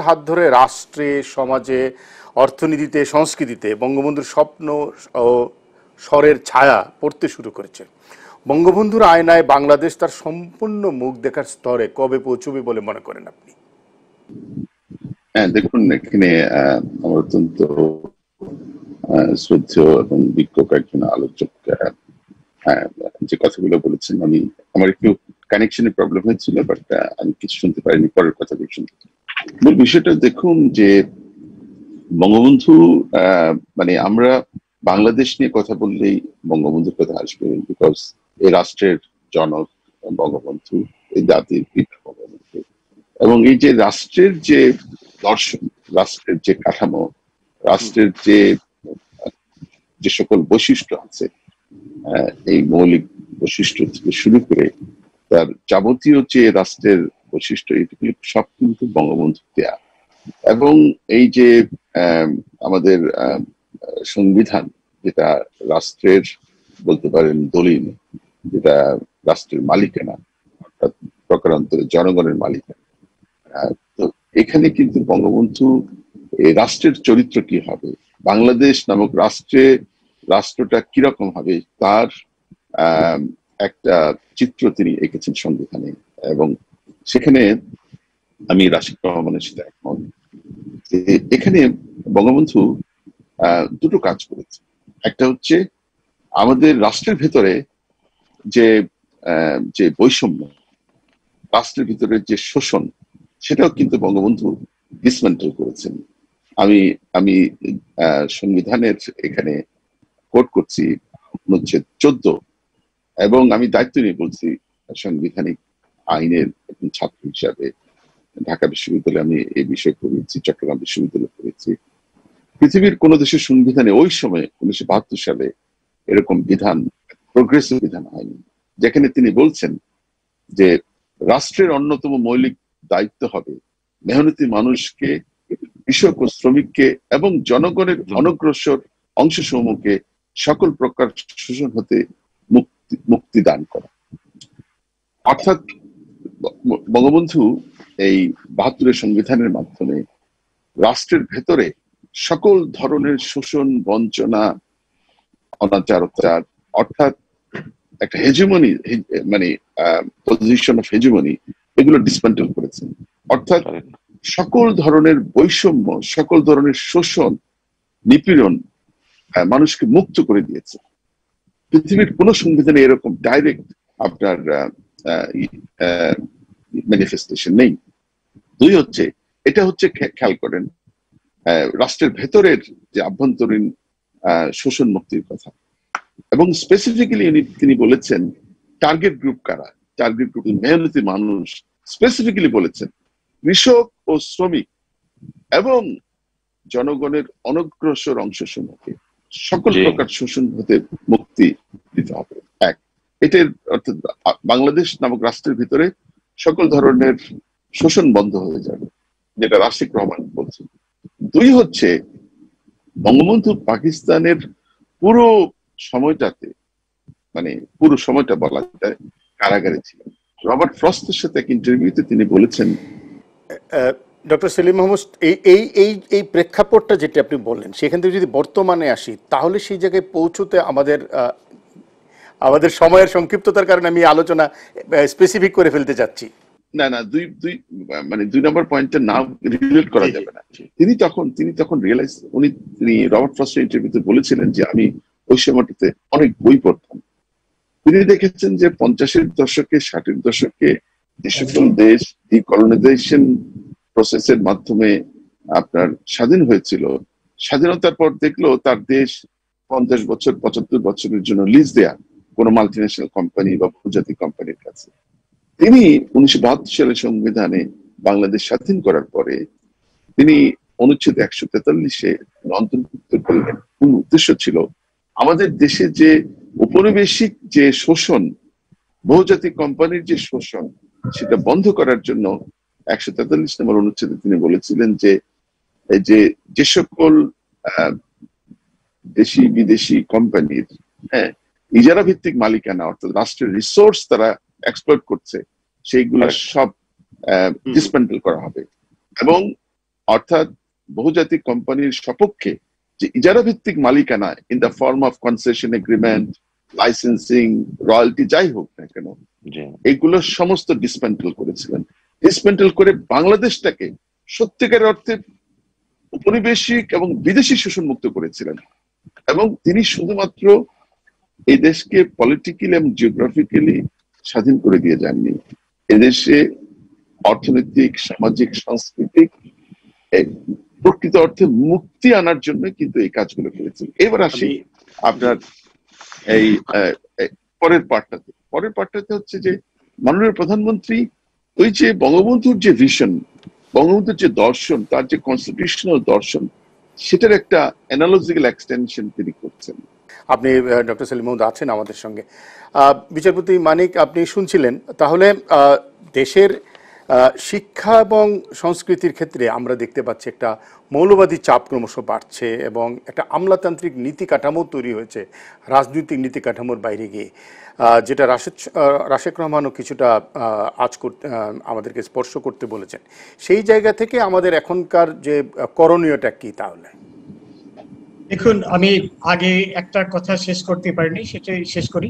হাত ধরে রাষ্ট্রে, সমাজে, অর্থনীতিতে, সংস্কৃতিতে বঙ্গবন্ধুর স্বপ্ন ও স্বরের ছায়া পড়তে শুরু করেছে। বঙ্গবন্ধুর আয়নায় বাংলাদেশ তার সম্পূর্ণ মুখ দেখার স্তরে কবে পৌঁছবে বলে মনে করেন আপনি? হ্যাঁ, দেখুন, এখানে আমার অত্যন্ত শ্রদ্ধেয় এবং বিজ্ঞ কয়েকজন আলোচক যে কথাগুলো বলেছেন, আমার একটু কানেকশনের প্রবলেম হয়েছিল, বাট আমি কিছু শুনতে পারিনি, পরের কথাগুলো শুনতে। মূল বিষয়টা দেখুন যে বঙ্গবন্ধু মানে আমরা বাংলাদেশ নিয়ে কথা বললেই বঙ্গবন্ধুর কথা আসবে, বিকজ এই রাষ্ট্রের জনক বঙ্গবন্ধু, এই জাতির পিতা বঙ্গবন্ধু, এবং এই যে রাষ্ট্রের যে দর্শন, রাষ্ট্রের যে কাঠামো, রাষ্ট্রের যে সকল বৈশিষ্ট্য আছে, এই মৌলিক বৈশিষ্ট্য থেকে শুরু করে তার যাবতীয় যে রাষ্ট্রের বৈশিষ্ট্য, এগুলি সব কিন্তু বঙ্গবন্ধু দেয়া। এবং এই যে আমাদের সংবিধান, যেটা রাষ্ট্রের বলতে পারেন দলিল, যেটা রাষ্ট্রের মালিকানা, অর্থাৎ প্রকারান্তরে জনগণের মালিকানা, তো এখানে কিন্তু বঙ্গবন্ধু এই রাষ্ট্রের চরিত্র কি হবে, বাংলাদেশ নামক রাষ্ট্রটা কিরকম হবে, তার একটা চিত্র তিনি এঁকেছেন সংবিধানে। এবং সেখানে আমি রাশিদ রহমানের সাথে একমত। এখানে বঙ্গবন্ধু দুটো কাজ করেছে। একটা হচ্ছে আমাদের রাষ্ট্রের ভেতরে যে বৈষম্য, রাষ্ট্রের ভিতরে যে শোষণ, সেটাও কিন্তু বঙ্গবন্ধু ডিসমেন্টেল করেছেন। আমি সংবিধানের এখানে কোট করছি অনুচ্ছেদ 14, এবং আমি দায়িত্ব নিয়ে বলছি সাংবিধানিক আইনের ছাত্র হিসাবে। ঢাকা বিশ্ববিদ্যালয়ে আমি এই বিষয় পড়েছি, চট্টগ্রাম বিশ্ববিদ্যালয়ে পড়েছি। পৃথিবীর কোন দেশের সংবিধানে ওই সময় 1972 সালে এরকম বিধান, প্রোগ্রেসিভ বিধান হয়নি, যেখানে তিনি বলছেন যে রাষ্ট্রের অন্যতম মৌলিক দায়িত্ব হবে মেহনতি মানুষকে, কৃষক ও শ্রমিককে এবং জনগণের অনগ্রসর অংশসমূহকে সকল প্রকার শোষণ হতে মুক্তি দান করা। অর্থাৎ বঙ্গবন্ধু এই 72-এর সংবিধানের মাধ্যমে রাষ্ট্রের ভেতরে সকল ধরনের শোষণ, বঞ্চনা, অনাচার, অর্থাৎ একটা হেজেমনি, মানে পজিশন অফ হেজেমনি, এগুলো ডিসমেন্টেল করেছেন। অর্থাৎ সকল ধরনের বৈষম্য, সকল ধরনের শোষণ, নিপীড়ন মানুষকে মুক্ত করে দিয়েছে। পৃথিবীর কোন সংবিধানে এরকম ডাইরেক্ট আপনার ম্যানিফেস্টেশন নেই। দুই হচ্ছে, এটা হচ্ছে খেয়াল করেন রাষ্ট্রের ভেতরের যে আভ্যন্তরীণ শোষণ মুক্তির কথা, এবং স্পেসিফিক্যালি তিনি বলেছেন টার্গেট গ্রুপ কারা, টার্গেট গ্রুপ মেহনতি মানুষ, স্পেসিফিক্যালি বলেছেন কৃষক ও শ্রমিক এবং জনগণের অনগ্রসর অংশসমূহকে সকল প্রকার শোষণ হতে মুক্তি দিতে হবে। এক, এটার অর্থাৎ বাংলাদেশ নামক রাষ্ট্রের ভিতরে সকল ধরনের শোষণ বন্ধ হয়ে যাবে, যেটা রাশিদ রহমান বলছেন। দুই হচ্ছে, বঙ্গবন্ধু পাকিস্তানের পুরো সময়টাতে, মানে পুরো সময়টা বলা যায় কারাগারে ছিলেন। রবার্ট ফ্রস্টের সাথে এক ইন্টারভিউতে তিনি বলেছেন, ডক্টর সেলিম মাহমুদ, এই প্রেক্ষাপটটা যেটা আপনি বললেন, সেখান থেকে যদি বর্তমানে আসি, তাহলে সেই জায়গায় পৌঁছতে আমাদের সময়ের সংক্ষিপ্ততার কারণে আমি আলোচনা স্পেসিফিক করে ফেলতে চাচ্ছি। না, দুই নম্বর পয়েন্টটা না রিলেট করা যাবে না। তিনি তখন রিয়েলাইজ, তিনি রবার্ট ফ্রস্টের ইন্টারভিউতে বলেছিলেন যে আমি ওই সময়টাতে অনেক বই পড়তাম। তিনি দেখেছেন যে 50-এর দশকে, 60-এর দশকে যে সকল দেশ ডিকলোনাইজেশন প্রসেসের মাধ্যমে আপনার স্বাধীন হয়েছিল, স্বাধীনতার পর দেখলো তার দেশ 50 বছর 75 বছরের জন্য লিজ দেয়া কোন মাল্টিন্যাশনাল কোম্পানি বা বহুজাতিক কোম্পানির কাছে। তিনি 1972 সালের সংবিধানে বাংলাদেশ স্বাধীন করার পরে তিনি অনুচ্ছেদ 143-এ অন্তর্ভুক্ত করলেন। কোন উদ্দেশ্য ছিল, আমাদের দেশে যে উপনিবেশিক যে শোষণ, বহুজাতিক কোম্পানির যে শোষণ, সেটা বন্ধ করার জন্য 143 নম্বর অনুচ্ছেদে তিনি বলেছিলেন যে যে সকল দেশি বিদেশি কোম্পানির ইজারা ভিত্তিক মালিকানা, অর্থাৎ রাষ্ট্রের রিসোর্স তারা এক্সপ্লয়েট করছে, সেইগুলো সব ডিসমেন্টেল করা হবে। এবং অর্থাৎ বহুজাতিক কোম্পানির সপক্ষে যে ইজারা ভিত্তিক মালিকানা in the form of concession agreement, licensing, royalty যাই হোক না কেন, এগুলো সমস্ত ডিসমেন্টেল করেছিলেন। ডিসমেন্টেল করে বাংলাদেশটাকে সত্যিকার অর্থে উপনিবেশিক এবং বিদেশি শোষণ মুক্ত করেছিলেন। এবং তিনি শুধুমাত্র এই দেশকে পলিটিক্যালি এবং জিওগ্রাফিক্যালি স্বাধীন করে দিয়ে যাননি, এদেশে অর্থনৈতিক, সামাজিক, সাংস্কৃতিক প্রকৃত অর্থে মুক্তি আনার জন্য কিন্তু এই কাজগুলো করেছেন। এবার আসি আপনার এই পরের পার্টটাতে হচ্ছে যে মাননীয় প্রধানমন্ত্রী ওই যে বঙ্গবন্ধুর যে ভিশন, বঙ্গবন্ধুর যে দর্শন, তার যে কনস্টিটিউশনাল দর্শন, সেটার একটা অ্যানালজিক্যাল এক্সটেনশন তিনি করছেন। আপনি ডক্টর সেলিম মাহমুদ আছেন আমাদের সঙ্গে। বিচারপতি মানিক, আপনি শুনছিলেন। তাহলে দেশের শিক্ষা এবং সংস্কৃতির ক্ষেত্রে আমরা দেখতে পাচ্ছি একটা মৌলবাদী চাপ ক্রমশ বাড়ছে এবং একটা আমলাতান্ত্রিক নীতি কাঠামো তৈরি হয়েছে রাজনৈতিক নীতি কাঠামোর বাইরে গিয়ে, যেটা রাশেক রহমানও কিছুটা আমাদেরকে স্পর্শ করতে বলেছেন। সেই জায়গা থেকে আমাদের এখনকার যে করণীয়টা কি তাহলে? দেখুন, আমি আগে একটা কথা শেষ করতে পারিনি, সেটাই শেষ করি।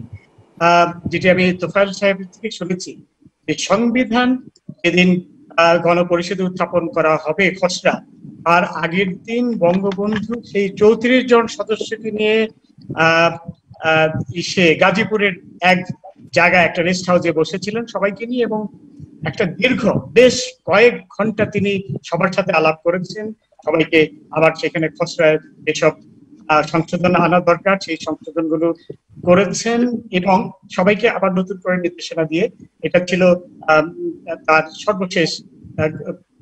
যেটি আমি তোফায়েল সাহেবের থেকে শুনেছি যে সংবিধান যেদিন গণপরিষদে উত্থাপন করা হবে খসড়া, আর আগের দিন বঙ্গবন্ধু সেই 34 জন সদস্যকে নিয়ে গাজীপুরের এক জায়গায় একটা রেস্ট হাউসে বসেছিলেন সবাইকে নিয়ে, এবং একটা দীর্ঘ বেশ কয়েক ঘন্টা তিনি সবার সাথে আলাপ করেছেন, সবাইকে আবার সেখানে খসড়ায় যেসব সংশোধন আনা দরকার সেই সংশোধনগুলো করেছেন এবং সবাইকে আবার নতুন করে নির্দেশনা দিয়ে, এটা ছিল তার সর্বশেষ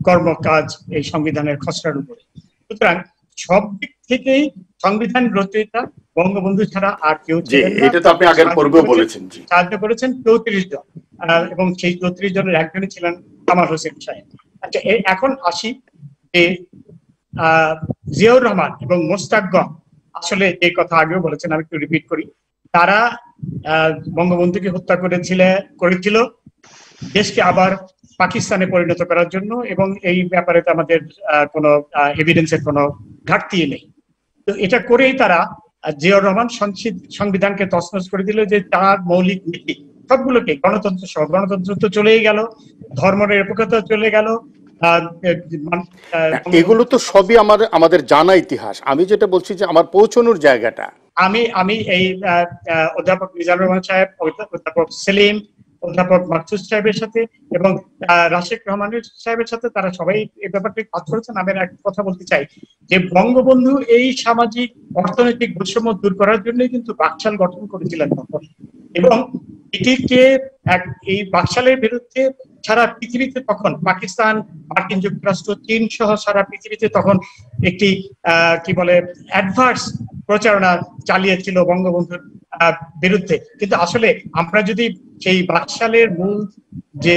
কর্মকাজ এই সংবিধানের খসড়ার উপরে। সুতরাং সব দিক থেকেই সংবিধান রচয়িতা বঙ্গবন্ধু ছাড়া আর কেউ ছিলেন না। এটা তো আপনি আগের পর্বেও বলেছেন। সাহায্য করেছেন 34 জন, এবং সেই 34 জনের একজনই ছিলেন কামাল হোসেন সাহেব। আচ্ছা, এখন আসি যে জিয়াউর রহমান এবং মোস্তাক গম আসলে এই কথা আগেও বলেছেন, আমি একটু রিপিট করি। তারা বঙ্গবন্ধুকে হত্যা করেছিল দেশকে আবার পাকিস্তানে পরিণত করার জন্য, এবং এই ব্যাপারে তো আমাদের কোনো এভিডেন্সের কোনো ঘাটতি নেই। তো এটা করেই তারা জিয়াউর রহমান সংবিধানকে তছনছ করে দিল, যে তার মৌলিক নীতি সবগুলোকে, গণতন্ত্র সহ, গণতন্ত্র তো চলেই গেল, ধর্মনিরপেক্ষতা চলে গেল, এগুলো তো সবই আমাদের জানা ইতিহাস। আমি যেটা বলছি যে আমার পৌঁছানোর জায়গাটা, আমি এই অধ্যাপক মিজানুর রহমান সাহেব, অধ্যাপক সেলিম, অধ্যাপক মাকসুদ সাহেবের সাথে এবং রাশেক রহমানের সাহেবের সাথে তারা সবাই এই ব্যাপারটি কাজ করেছেন। আমি এক কথা বলতে চাই যে বঙ্গবন্ধু এই সামাজিক অর্থনৈতিক বৈষম্য দূর করার জন্যই কিন্তু বাকশাল গঠন করেছিলেন তখন, এবং এটিকে এই বাকশালের বিরুদ্ধে সারা পৃথিবীতে তখন পাকিস্তান, মার্কিন যুক্তরাষ্ট্র, চীন সহ সারা পৃথিবীতে তখন একটি কি বলে অ্যাডভার্স প্রচারণা চালিয়েছিল বঙ্গবন্ধুর বিরুদ্ধে। কিন্তু আসলে আমরা যদি সেই বাকশালের মূল যে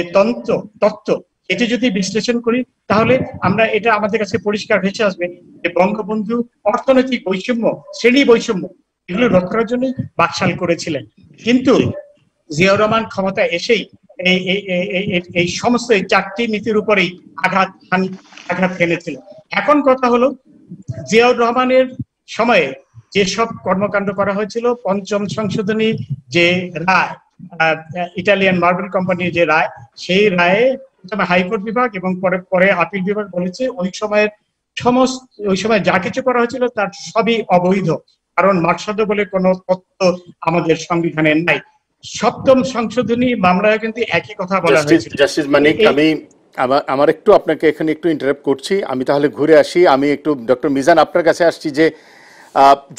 তত্ত্ব এটি যদি বিশ্লেষণ করি, তাহলে আমরা এটা আমাদের কাছে পরিষ্কার ভেসে আসবে যে বঙ্গবন্ধু অর্থনৈতিক বৈষম্য, শ্রেণী বৈষম্য এগুলো রোধ করার জন্যই বাকশাল করেছিলেন। কিন্তু জিয়াউর রহমান ক্ষমতায় এসেই এই সমস্ত এই 4টি নীতির উপরেই আঘাত হেনেছিল। এখন কথা হলো, জিয়াউর রহমানের সময়ে যেসব কর্মকাণ্ড করা হয়েছিল, 5ম সংশোধনী যে রায়, ইটালিয়ান মার্বেল কোম্পানির যে রায়, সেই রায়ে হাইকোর্ট বিভাগ এবং পরে আপিল বিভাগ বলেছে ওই সময় যা কিছু করা হয়েছিল তার সবই অবৈধ, কারণ মাকসাদ বলে কোনো তথ্য আমাদের সংবিধানে নাই। 7ম সংশোধনী মামলায় কিন্তু একই কথা বলা হয়েছে। জাস্টিস মানিক, আমার একটু আপনাকে এখানে একটু ইন্টারাপ্ট করছি, আমি তাহলে ঘুরে আসি। আমি একটু ডক্টর মিজান আপনার কাছে আসছি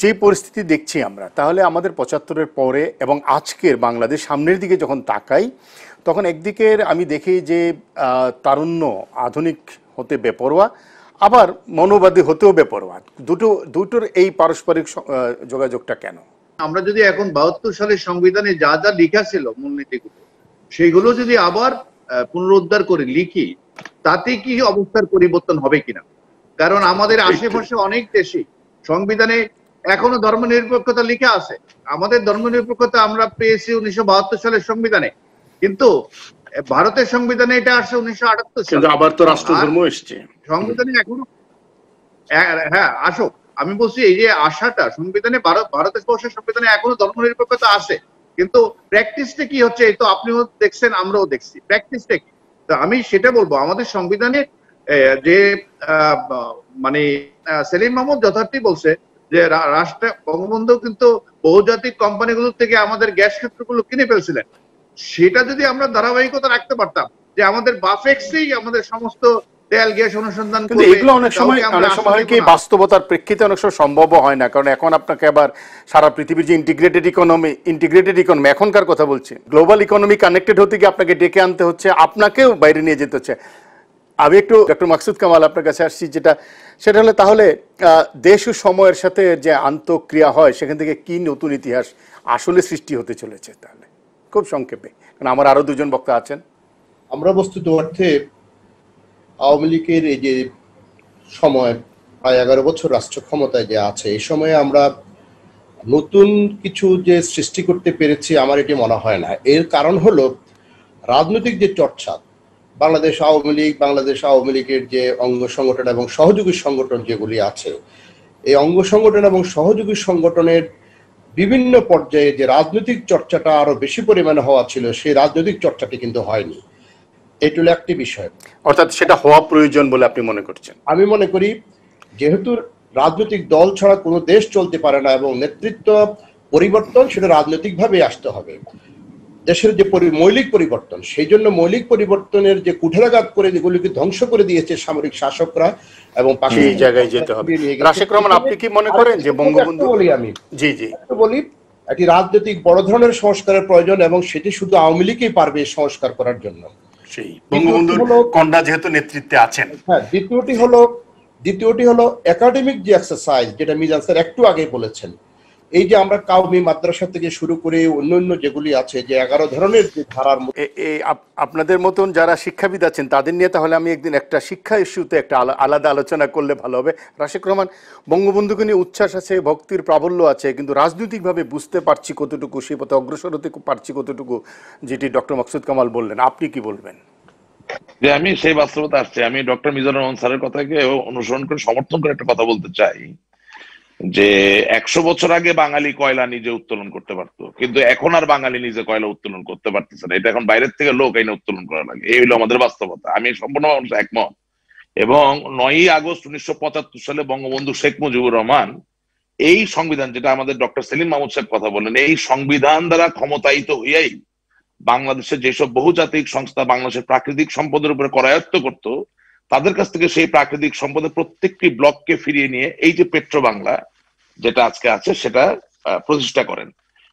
যে পরিস্থিতি দেখছি আমরা, তাহলে আমাদের 75-এর পরে এবং আজকের বাংলাদেশ সামনের দিকে যখন তাকাই, তখন একদিকে আমি দেখি যে তারুণ্য আধুনিক হতে বেপরোয়া, আবার মনোবাদী হতেও বেপরোয়া। দুটোর এই পারস্পরিক যোগাযোগটা কেন? আমরা যদি এখন 72 সালের সংবিধানে যা যা লেখা ছিল মূলনীতিগুলো, সেগুলো যদি আবার পুনরুদ্ধার করে লিখি, তাতে কি অবস্থার পরিবর্তন হবে কিনা? কারণ আমাদের আশেপাশে অনেক দেশে সংবিধানে এখনো ধর্মনিরপেক্ষতা লেখা আছে। আমাদের ধর্মনিরপেক্ষতা আমরা পেয়েছি 1972 সালের সংবিধানে, কিন্তু ভারতের সংবিধানে এটা আসছে 1978 সালে। আবার তো রাষ্ট্রধর্ম এসছে সংবিধানে এখনো হ্যাঁ আসুক, আমি বলছি এই যে আশাটা সংবিধানে, ভারতবর্ষের সংবিধানে এখনো ধর্মনিরপেক্ষতা আছে, কিন্তু প্র্যাকটিসটা কি হচ্ছে এই তো আপনিও দেখছেন, আমরাও দেখছি, প্র্যাকটিসটা কি। তো আমি সেটা বলবো, আমাদের সংবিধানে যে মানে সেলিম মাহমুদ যথার্থই বলছে যে রাষ্ট্র বঙ্গবন্ধু কিন্তু বহুজাতিক কোম্পানিগুলোর থেকে আমাদের গ্যাস ক্ষেত্রগুলো কিনে ফেলছিলেন। সেটা যদি আমরা ধারাবাহিকতা রাখতে পারতাম যে আমাদের বাফেক্সই আমাদের সমস্ত তেল গ্যাস অনুসন্ধান কিন্তু করবে, এগুলো অনেক সময় হয় কি বাস্তবতার প্রেক্ষিতে অনেক সময় সম্ভব হয় না, কারণ এখন আপনাকে আবার সারা পৃথিবীর যে ইন্টিগ্রেটেড ইকোনমি এখনকার কথা বলছি, গ্লোবাল ইকোনমি কানেক্টেড হতে গিয়ে আপনাকে ডেকে আনতে হচ্ছে, আপনাকেও বাইরে নিয়ে যেতে হচ্ছে। আমি একটু ডক্টর মাকসুদ কামাল আপনার কাছে আসছি, সেটা হলে তাহলে দেশ ও সময়ের সাথে যে আন্তঃক্রিয়া হয় সেখান থেকে কি নতুন ইতিহাস আসলে সৃষ্টি হতে চলেছে, তাহলে খুব সংক্ষেপে, কারণ আমার আরো দুজন বক্তা আছেন। আমরা বস্তুত অর্থে আওয়ামী লীগের এই যে সময় প্রায় 11 বছর রাষ্ট্র ক্ষমতায় যে আছে, এই সময়ে আমরা নতুন কিছু যে সৃষ্টি করতে পেরেছি আমার এটি মনে হয় না। এর কারণ হলো রাজনৈতিক যে চর্চা, বাংলাদেশ আওয়ামী লীগের যে অঙ্গ সংগঠন এবং সহযোগী সংগঠন যেগুলি আছে, এই অঙ্গ সংগঠন এবং সহযোগী সংগঠনের বিভিন্ন পর্যায়ে যে রাজনৈতিক চর্চাটা আরো বেশি পরিমাণে হওয়া ছিল, সেই রাজনৈতিক চর্চাটি কিন্তু হয়নি। এটি হলো একটি বিষয়, অর্থাৎ সেটা হওয়া প্রয়োজন বলে আপনি মনে করছেন? আমি মনে করি যেহেতু রাজনৈতিক দল ছাড়া কোনো দেশ চলতে পারে না এবং নেতৃত্ব পরিবর্তন সেটা রাজনৈতিকভাবে আসতে হবে। দেশের যে মৌলিক পরিবর্তন, সেই জন্য মৌলিক পরিবর্তনের যে কুঠারাঘাত করে যেগুলিকে ধ্বংস করে দিয়েছে সামরিক শাসকরা এবং এই জায়গায় যেতে হবে। রাশেক রহমান, আপনি কি মনে করেন যে বঙ্গবন্ধু, আমি জি বলি একটি রাজনৈতিক বড় ধরনের সংস্কারের প্রয়োজন এবং সেটি শুধু আওয়ামী লীগই পারবে সংস্কার করার জন্য, সেই বঙ্গবন্ধুর কন্যা যেহেতু নেতৃত্বে আছেন। হ্যাঁ, দ্বিতীয়টি হলো একাডেমিক যে এক্সারসাইজ, যেটা মিজান স্যার একটু আগে বলেছেন, এই যে আমরা কাউমি মাদ্রাসা থেকে শুরু করে অন্যান্য যেগুলি আছে, যে 11 ধরনের যে ধারার আপনাদের মতন যারা শিক্ষাবিদ আছেন তাদের নিয়ে তাহলে আমি একদিন একটা শিক্ষা ইস্যুতে একটা আলাদা আলোচনা করলে ভালো হবে। রাশেক রহমান, বঙ্গবন্ধুকে নিয়ে উচ্ছ্বাস আছে, ভক্তির প্রাবল্য আছে, কিন্তু রাজনৈতিকভাবে বুঝতে পারছি কতটুকু, সেই পথে অগ্রসর হতে পারছি কতটুকু, যেটি ডক্টর মাকসুদ কামাল বললেন, আপনি কি বলবেন? যে আমি সেই বাস্তবতা আসছে, আমি ডক্টর মিজানুর রহমান স্যারের কথাকে অনুসরণ করে সমর্থন করে একটা কথা বলতে চাই যে 100 বছর আগে বাঙালি কয়লা নিজে উত্তোলন করতে পারতো, কিন্তু এখন আর বাঙালি নিজে কয়লা উত্তোলন করতে পারতেছে না। এটা এখন বাইরের থেকে লোক এনে উত্তোলন করা লাগে, এই হলো আমাদের বাস্তবতা। আমি সম্পূর্ণ একমত। এবং 9ই আগস্ট 1975 সালে বঙ্গবন্ধু শেখ মুজিবুর রহমান এই সংবিধান, যেটা আমাদের ডক্টর সেলিম মাহমুদ সাহেব কথা বললেন, এই সংবিধান দ্বারা ক্ষমতায়িত হইয়াই বাংলাদেশের যেসব বহুজাতিক সংস্থা বাংলাদেশের প্রাকৃতিক সম্পদের উপরে করায়ত্ত করত, তাদের কাছ থেকে সেই প্রাকৃতিক সম্পদের প্রত্যেকটি ব্লককে ফিরিয়ে নিয়ে এই যে পেট্রো বাংলা যেটা আজকে আছে সেটা প্রতিষ্ঠা করেন।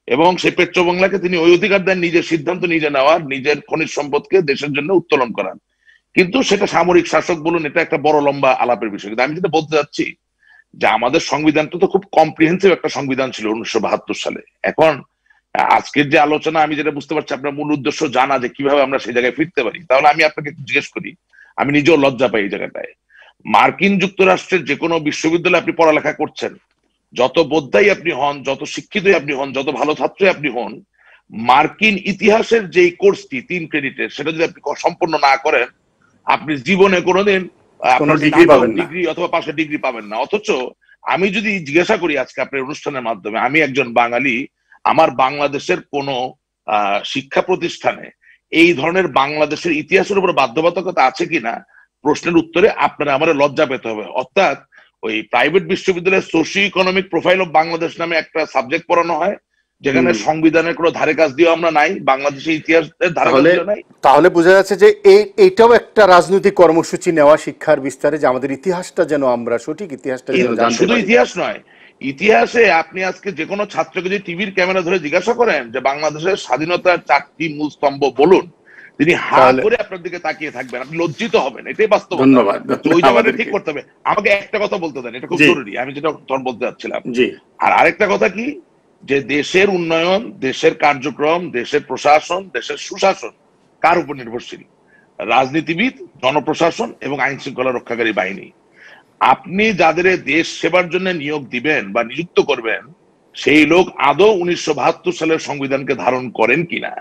এবং সেই পেট্রো বাংলাকে তিনি ওই অধিকার দেন নিজের সিদ্ধান্ত নিজে নেওয়ার, নিজের খনিজ সম্পদকে দেশের জন্য উত্তোলন করান। কিন্তু সেটা সামরিক শাসক বলুন, এটা একটা বড় লম্বা আলাপের বিষয়। কিন্তু আমি যেটা বলতে চাচ্ছি যে আমাদের সংবিধানটা তো খুব কম্প্রিহেন্সিভ একটা সংবিধান ছিল 1972 সালে। এখন আজকের যে আলোচনা, আমি যেটা বুঝতে পারছি আপনার মূল উদ্দেশ্য জানা যে কিভাবে আমরা সেই জায়গায় ফিরতে পারি। তাহলে আমি আপনাকে জিজ্ঞেস করি, আমি নিজেও লজ্জা পাই এই জায়গাটায়। মার্কিন যুক্তরাষ্ট্রের যে কোনো বিশ্ববিদ্যালয়ে আপনি পড়ালেখা করছেন, যত বোদ্ধাই আপনি হন, যত শিক্ষিতই আপনি হন, যত ভালো ছাত্রই আপনি হন, মার্কিন ইতিহাসের যে কোর্সটি 3 ক্রেডিটের, সেটা যদি আপনি সম্পূর্ণ না করেন, আপনি জীবনে কোনোদিন ডিগ্রি অথবা পাশে ডিগ্রি পাবেন না। অথচ আমি যদি জিজ্ঞাসা করি আজকে আপনার অনুষ্ঠানের মাধ্যমে, আমি একজন বাঙালি, আমার বাংলাদেশের কোন শিক্ষা প্রতিষ্ঠানে এই ধরনের বাংলাদেশের ইতিহাসের উপর বাধ্যবাধকতা আছে কিনা, প্রশ্নের উত্তরে আপনারা আমার লজ্জা পেতে হবে। অর্থাৎ ওই প্রাইভেট বিশ্ববিদ্যালয়ের socio economic profile of Bangladesh নামে একটা সাবজেক্ট পড়ানো হয়, যেখানে সংবিধানের কোনো ধারে কাজ দিয়েও আমরা নাই, বাংলাদেশের ইতিহাসের ধারে কাজ দিয়েও নাই। তাহলে বোঝা যাচ্ছে যে এইটাও একটা রাজনৈতিক কর্মসূচি নেওয়া শিক্ষার বিস্তারে, যে আমাদের ইতিহাসটা যেন আমরা সঠিক ইতিহাসটা শুধু ইতিহাস নয়, ইতিহাসে আপনি আজকে যে কোনো ছাত্রকে যদি টিভির ক্যামেরা ধরে জিজ্ঞাসা করেন যে বাংলাদেশের স্বাধীনতার 4টি মূল স্তম্ভ বলুন, তিনি হাত করে আপনার দিকে তাকিয়ে থাকবেন, আপনি লজ্জিত হবেন। এটাই বাস্তব। ধন্যবাদ। ওই জায়গাটা ঠিক করতে হবে। আমাকে একটা কথা বলতে দেন, এটা খুব জরুরি, আমি যেটা তখন বলতে চাচ্ছিলাম। আর আরেকটা কথা কি, যে দেশের উন্নয়ন, দেশের কার্যক্রম, দেশের প্রশাসন, দেশের সুশাসন কার উপর নির্ভরশীল? রাজনীতিবিদ, জনপ্রশাসন এবং আইন শৃঙ্খলা রক্ষাকারী বাহিনী। আপনি যাদের দেশ সেবার জন্য নিয়োগ দিবেন বা নিযুক্ত করবেন, সেই লোক আদৌ 1972 সালের সংবিধানকে ধারণ করেন কিনা,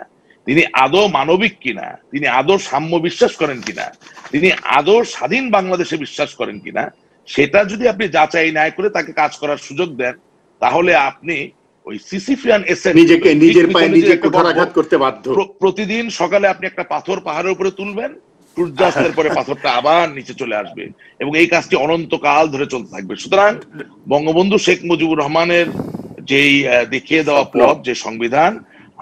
তিনি আদৌ মানবিক কিনা, তিনি আদৌ সাম্য বিশ্বাস করেন কিনা, তিনি আদৌ স্বাধীন বাংলাদেশে বিশ্বাস করেন কিনা, সেটা যদি আপনি যাচাই না করে তাকে কাজ করার সুযোগ দেন, তাহলে আপনি ওই সিসিফিয়ান এসেন্স, নিজেকে নিজের পায়ে নিজে কুঠারাঘাত করতে বাধ্য। প্রতিদিন সকালে আপনি একটা পাথর পাহাড়ের উপরে তুলবেন, সূর্যাস্তের পরে পাথরটা আবার নিচে চলে আসবে, এবং এই কাজটি অনন্তকাল ধরে চলতে থাকবে। সুতরাং বঙ্গবন্ধু শেখ মুজিবুর রহমানের যেই দেখিয়ে দেওয়া পথ, যে সংবিধান,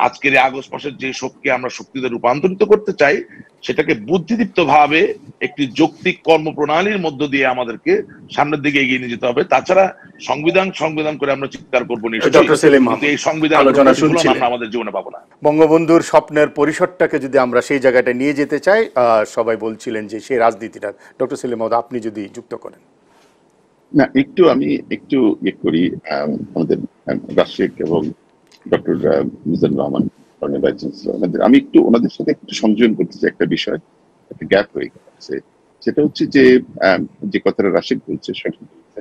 আজকের আগস্ট মাসের যে শোককে আমরা শক্তিতে রূপান্তরিত করতে চাই, সেটাকে বুদ্ধিদীপ্ত ভাবে একটি যৌক্তিক কর্মপ্রণালীর মধ্য দিয়ে আমাদেরকে সামনের দিকে এগিয়ে নিয়ে যেতে হবে। তাছাড়া সংবিধান সংবিধান করে আমরা চিৎকার করবো নিশ্চয়ই, এই সংবিধান আমরা আমাদের জীবনে পাবো না। বঙ্গবন্ধুর স্বপ্নের পরিসরটাকে যদি আমরা সেই জায়গাটা নিয়ে যেতে চাই, সবাই বলছিলেন যে সেই রাজনীতিটা, ডক্টর সেলিম মাহমুদ আপনি যদি যুক্ত করেন। না, আমি একটু ইয়ে করি, আমাদের রাশিক এবং doctor Mizanur Rahman vice chancellor, আমি একটু ওনাদের সাথে একটু সংযোজন করতে চাই একটা বিষয়, একটা গ্যাপ হয়ে গেছে। সেটা হচ্ছে যে কথাটা রাশিক বলছে, সঠিক বলছে,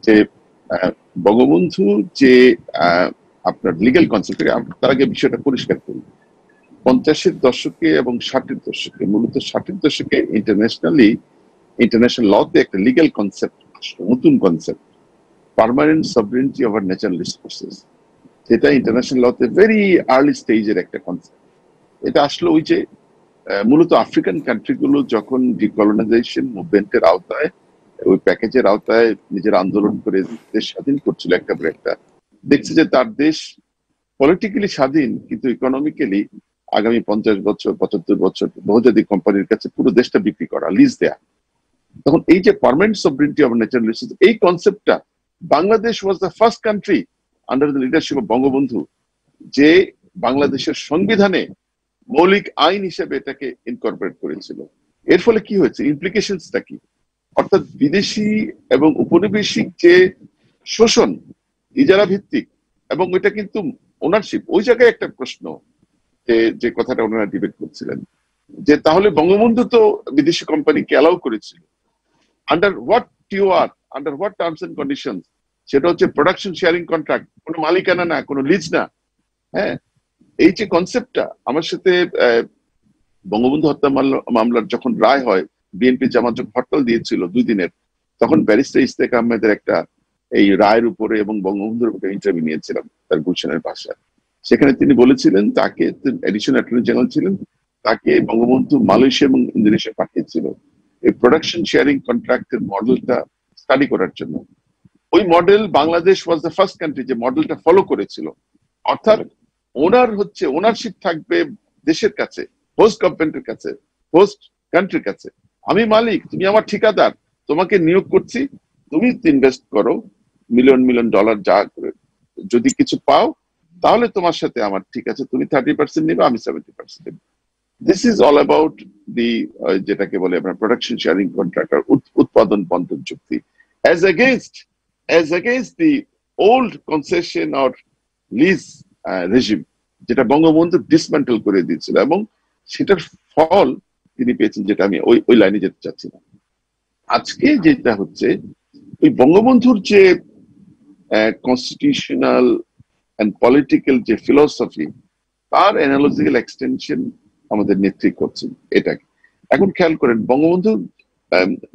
যে বঙ্গবন্ধু যে আপনার লিগ্যাল কনসেপ্ট, তার আগে বিষয়টা পরিষ্কার করি। 50-এর দশকে এবং 60-এর দশকে, মূলত 60-এর দশকে ইন্টারন্যাশনাল লতে একটা লিগ্যাল কনসেপ্ট আসলো, নতুন concept, permanent সভরেনিটি over natural resources. এটা ইন্টারন্যাশনাল লতে ভেরি আর্লি স্টেজের একটা কনসেপ্ট। এটা আসলো ওই যে মূলত আফ্রিকান কান্ট্রিগুলো যখন ডিকলোনাইজেশন মুভমেন্টের আওতায়, ওই প্যাকেজের আওতায় নিজের আন্দোলন করে দেশ স্বাধীন করছিল, একটা পর একটা, দেখছে যে তার দেশ পলিটিক্যালি স্বাধীন, কিন্তু ইকোনমিক্যালি আগামী 50 বছর 75 বছর বহুজাতিক কোম্পানির কাছে পুরো দেশটা বিক্রি করা, লিজ দেয়া। তখন এই যে পার্মানেন্ট সভরেনিটি অফ ন্যাচারাল রিসোর্সেস, এই কনসেপ্টটা, Bangladesh was the first country under the leadership of Bangabandhu যে বাংলাদেশের সংবিধানে মৌলিক আইন হিসেবে এটাকে ইনকর্পোরেট করেছিল। এর ফলে কি হয়েছে, ইমপ্লিকেশনসটা কি? অর্থাৎ বিদেশি এবং উপনিবেশিক যে শোষণ, ইজারা ভিত্তিক, এবং এটা কিন্তু ওনারশিপ, ওই জায়গায় একটা প্রশ্ন, যে কথাটা ওনারা ডিবেট করছিলেন, যে তাহলে বঙ্গবন্ধু তো বিদেশি কোম্পানিকে অ্যালাউ করেছিল, under what TOR, under what terms and condition? সেটা হচ্ছে প্রোডাকশন শেয়ারিং কন্ট্রাক্ট, কোনো মালিকানা না, কোনো লিজ না। হ্যাঁ, এই যে কনসেপ্টটা, আমার সাথে বঙ্গবন্ধু হত্যা মামলার যখন রায় হয়, বিএনপি জামাত যখন হরতাল দিয়েছিল 2 দিনের, তখন ব্যারিস্টার ইশতিয়াক আহমেদের একটা এই রায়ের উপরে এবং বঙ্গবন্ধুর উপরে ইন্টারভিউ নিয়েছিলাম তার গুলশানের বাসায়। সেখানে তিনি বলেছিলেন, তাকে এডিশনাল অ্যাটর্নি জেনারেল ছিলেন, তাকে বঙ্গবন্ধু মালয়েশিয়া এবং ইন্দোনেশিয়া পাঠিয়েছিল এই প্রোডাকশন শেয়ারিং কন্ট্রাক্টের মডেলটা স্টাডি করার জন্য। ওই model Bangladesh was the first country যে মডেলটা ফলো করেছিল। অর্থাৎ ওনারশিপ থাকবে দেশের কাছে, হোস্ট গভর্নমেন্টের কাছে, হোস্ট কান্ট্রির কাছে। আমি মালিক, তুমি আমার ঠিকাদার, তোমাকে নিয়োগ করছি, তুমি ইনভেস্ট করো মিলিয়ন মিলিয়ন ডলার, যা করে যদি কিছু পাও তাহলে তোমার সাথে আমার ঠিক আছে, তুমি 30% নেবে, আমি 70% নেব। This is all about the, যেটাকে বলে আপনার প্রোডাকশন শেয়ারিং কন্ট্রাক্ট, উৎপাদন বন্টন চুক্তি, as against the old concession or lease regime, যেটা বঙ্গবন্ধু ডিসমেন্টেল করে দিয়েছিল, এবং সেটার ফল তিনি পেয়েছেন, যেটা আমি ওই লাইনে যেতে চাচ্ছি না। আজকে যেটা হচ্ছে, ওই বঙ্গবন্ধুর যে কনস্টিটিউশনাল এন্ড পলিটিক্যাল যে ফিলসফি, তার অ্যানালজিক্যাল এক্সটেনশন আমাদের নেত্রী করছেন এটাকে। এখন খেয়াল করেন, বঙ্গবন্ধু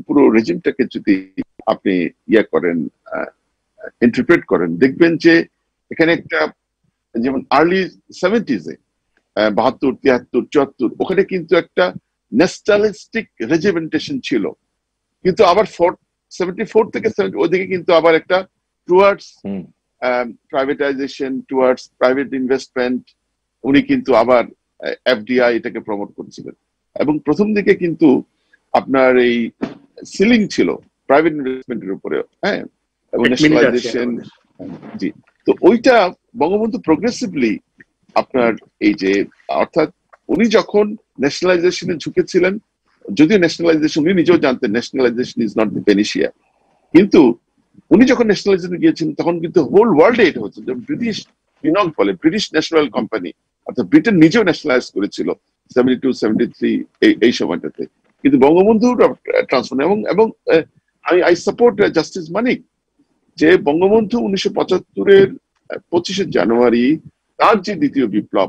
পুরো রেজিমটাকে যদি আপনি করেন, ইন্টারপ্রেট করেন, দেখবেন যে এখানে একটা, যেমন আর্লি 70s-এ 72, 73, 74, ওখানে কিন্তু একটা ন্যাশনালিস্টিক রেজিমেন্টেশন ছিল, কিন্তু আবার 74 থেকে 70 ওদিকে কিন্তু আবার একটা towards privatisation, towards private investment, উনি কিন্তু আবার এফডিআই এটাকে প্রমোট করছিলেন। এবং প্রথম দিকে কিন্তু আপনার এই সিলিং ছিল প্রাইভেট ইনভেস্টমেন্টের উপরে, হ্যাঁ, এবং ন্যাশনালাইজেশন। জি, তো ওইটা বঙ্গবন্ধু প্রোগ্রেসিভলি আপনার এই যে, অর্থাৎ উনি যখন ন্যাশনালাইজেশনে ঝুঁকেছিলেন, যদিও ন্যাশনালাইজেশন উনি নিজেও জানতেন ন্যাশনালাইজেশন ইজ নট দি পেনিশিয়া, কিন্তু উনি যখন ন্যাশনালাইজেশনে গিয়েছিলেন তখন কিন্তু হোল ওয়ার্ল্ডে এটা হচ্ছে, ব্রিটিশ বিনক বলে, ব্রিটিশ ন্যাশনাল কোম্পানি, অর্থাৎ ব্রিটেন নিজেও ন্যাশনালাইজ করেছিল 72, 73 এই সময়টাতে। কিন্তু বঙ্গবন্ধু ট্রান্সফার, এবং আই সাপোর্ট জাস্টিস মানিক, যে বঙ্গবন্ধু 1975-এর 25শে জানুয়ারি তার যে দ্বিতীয় বিপ্লব,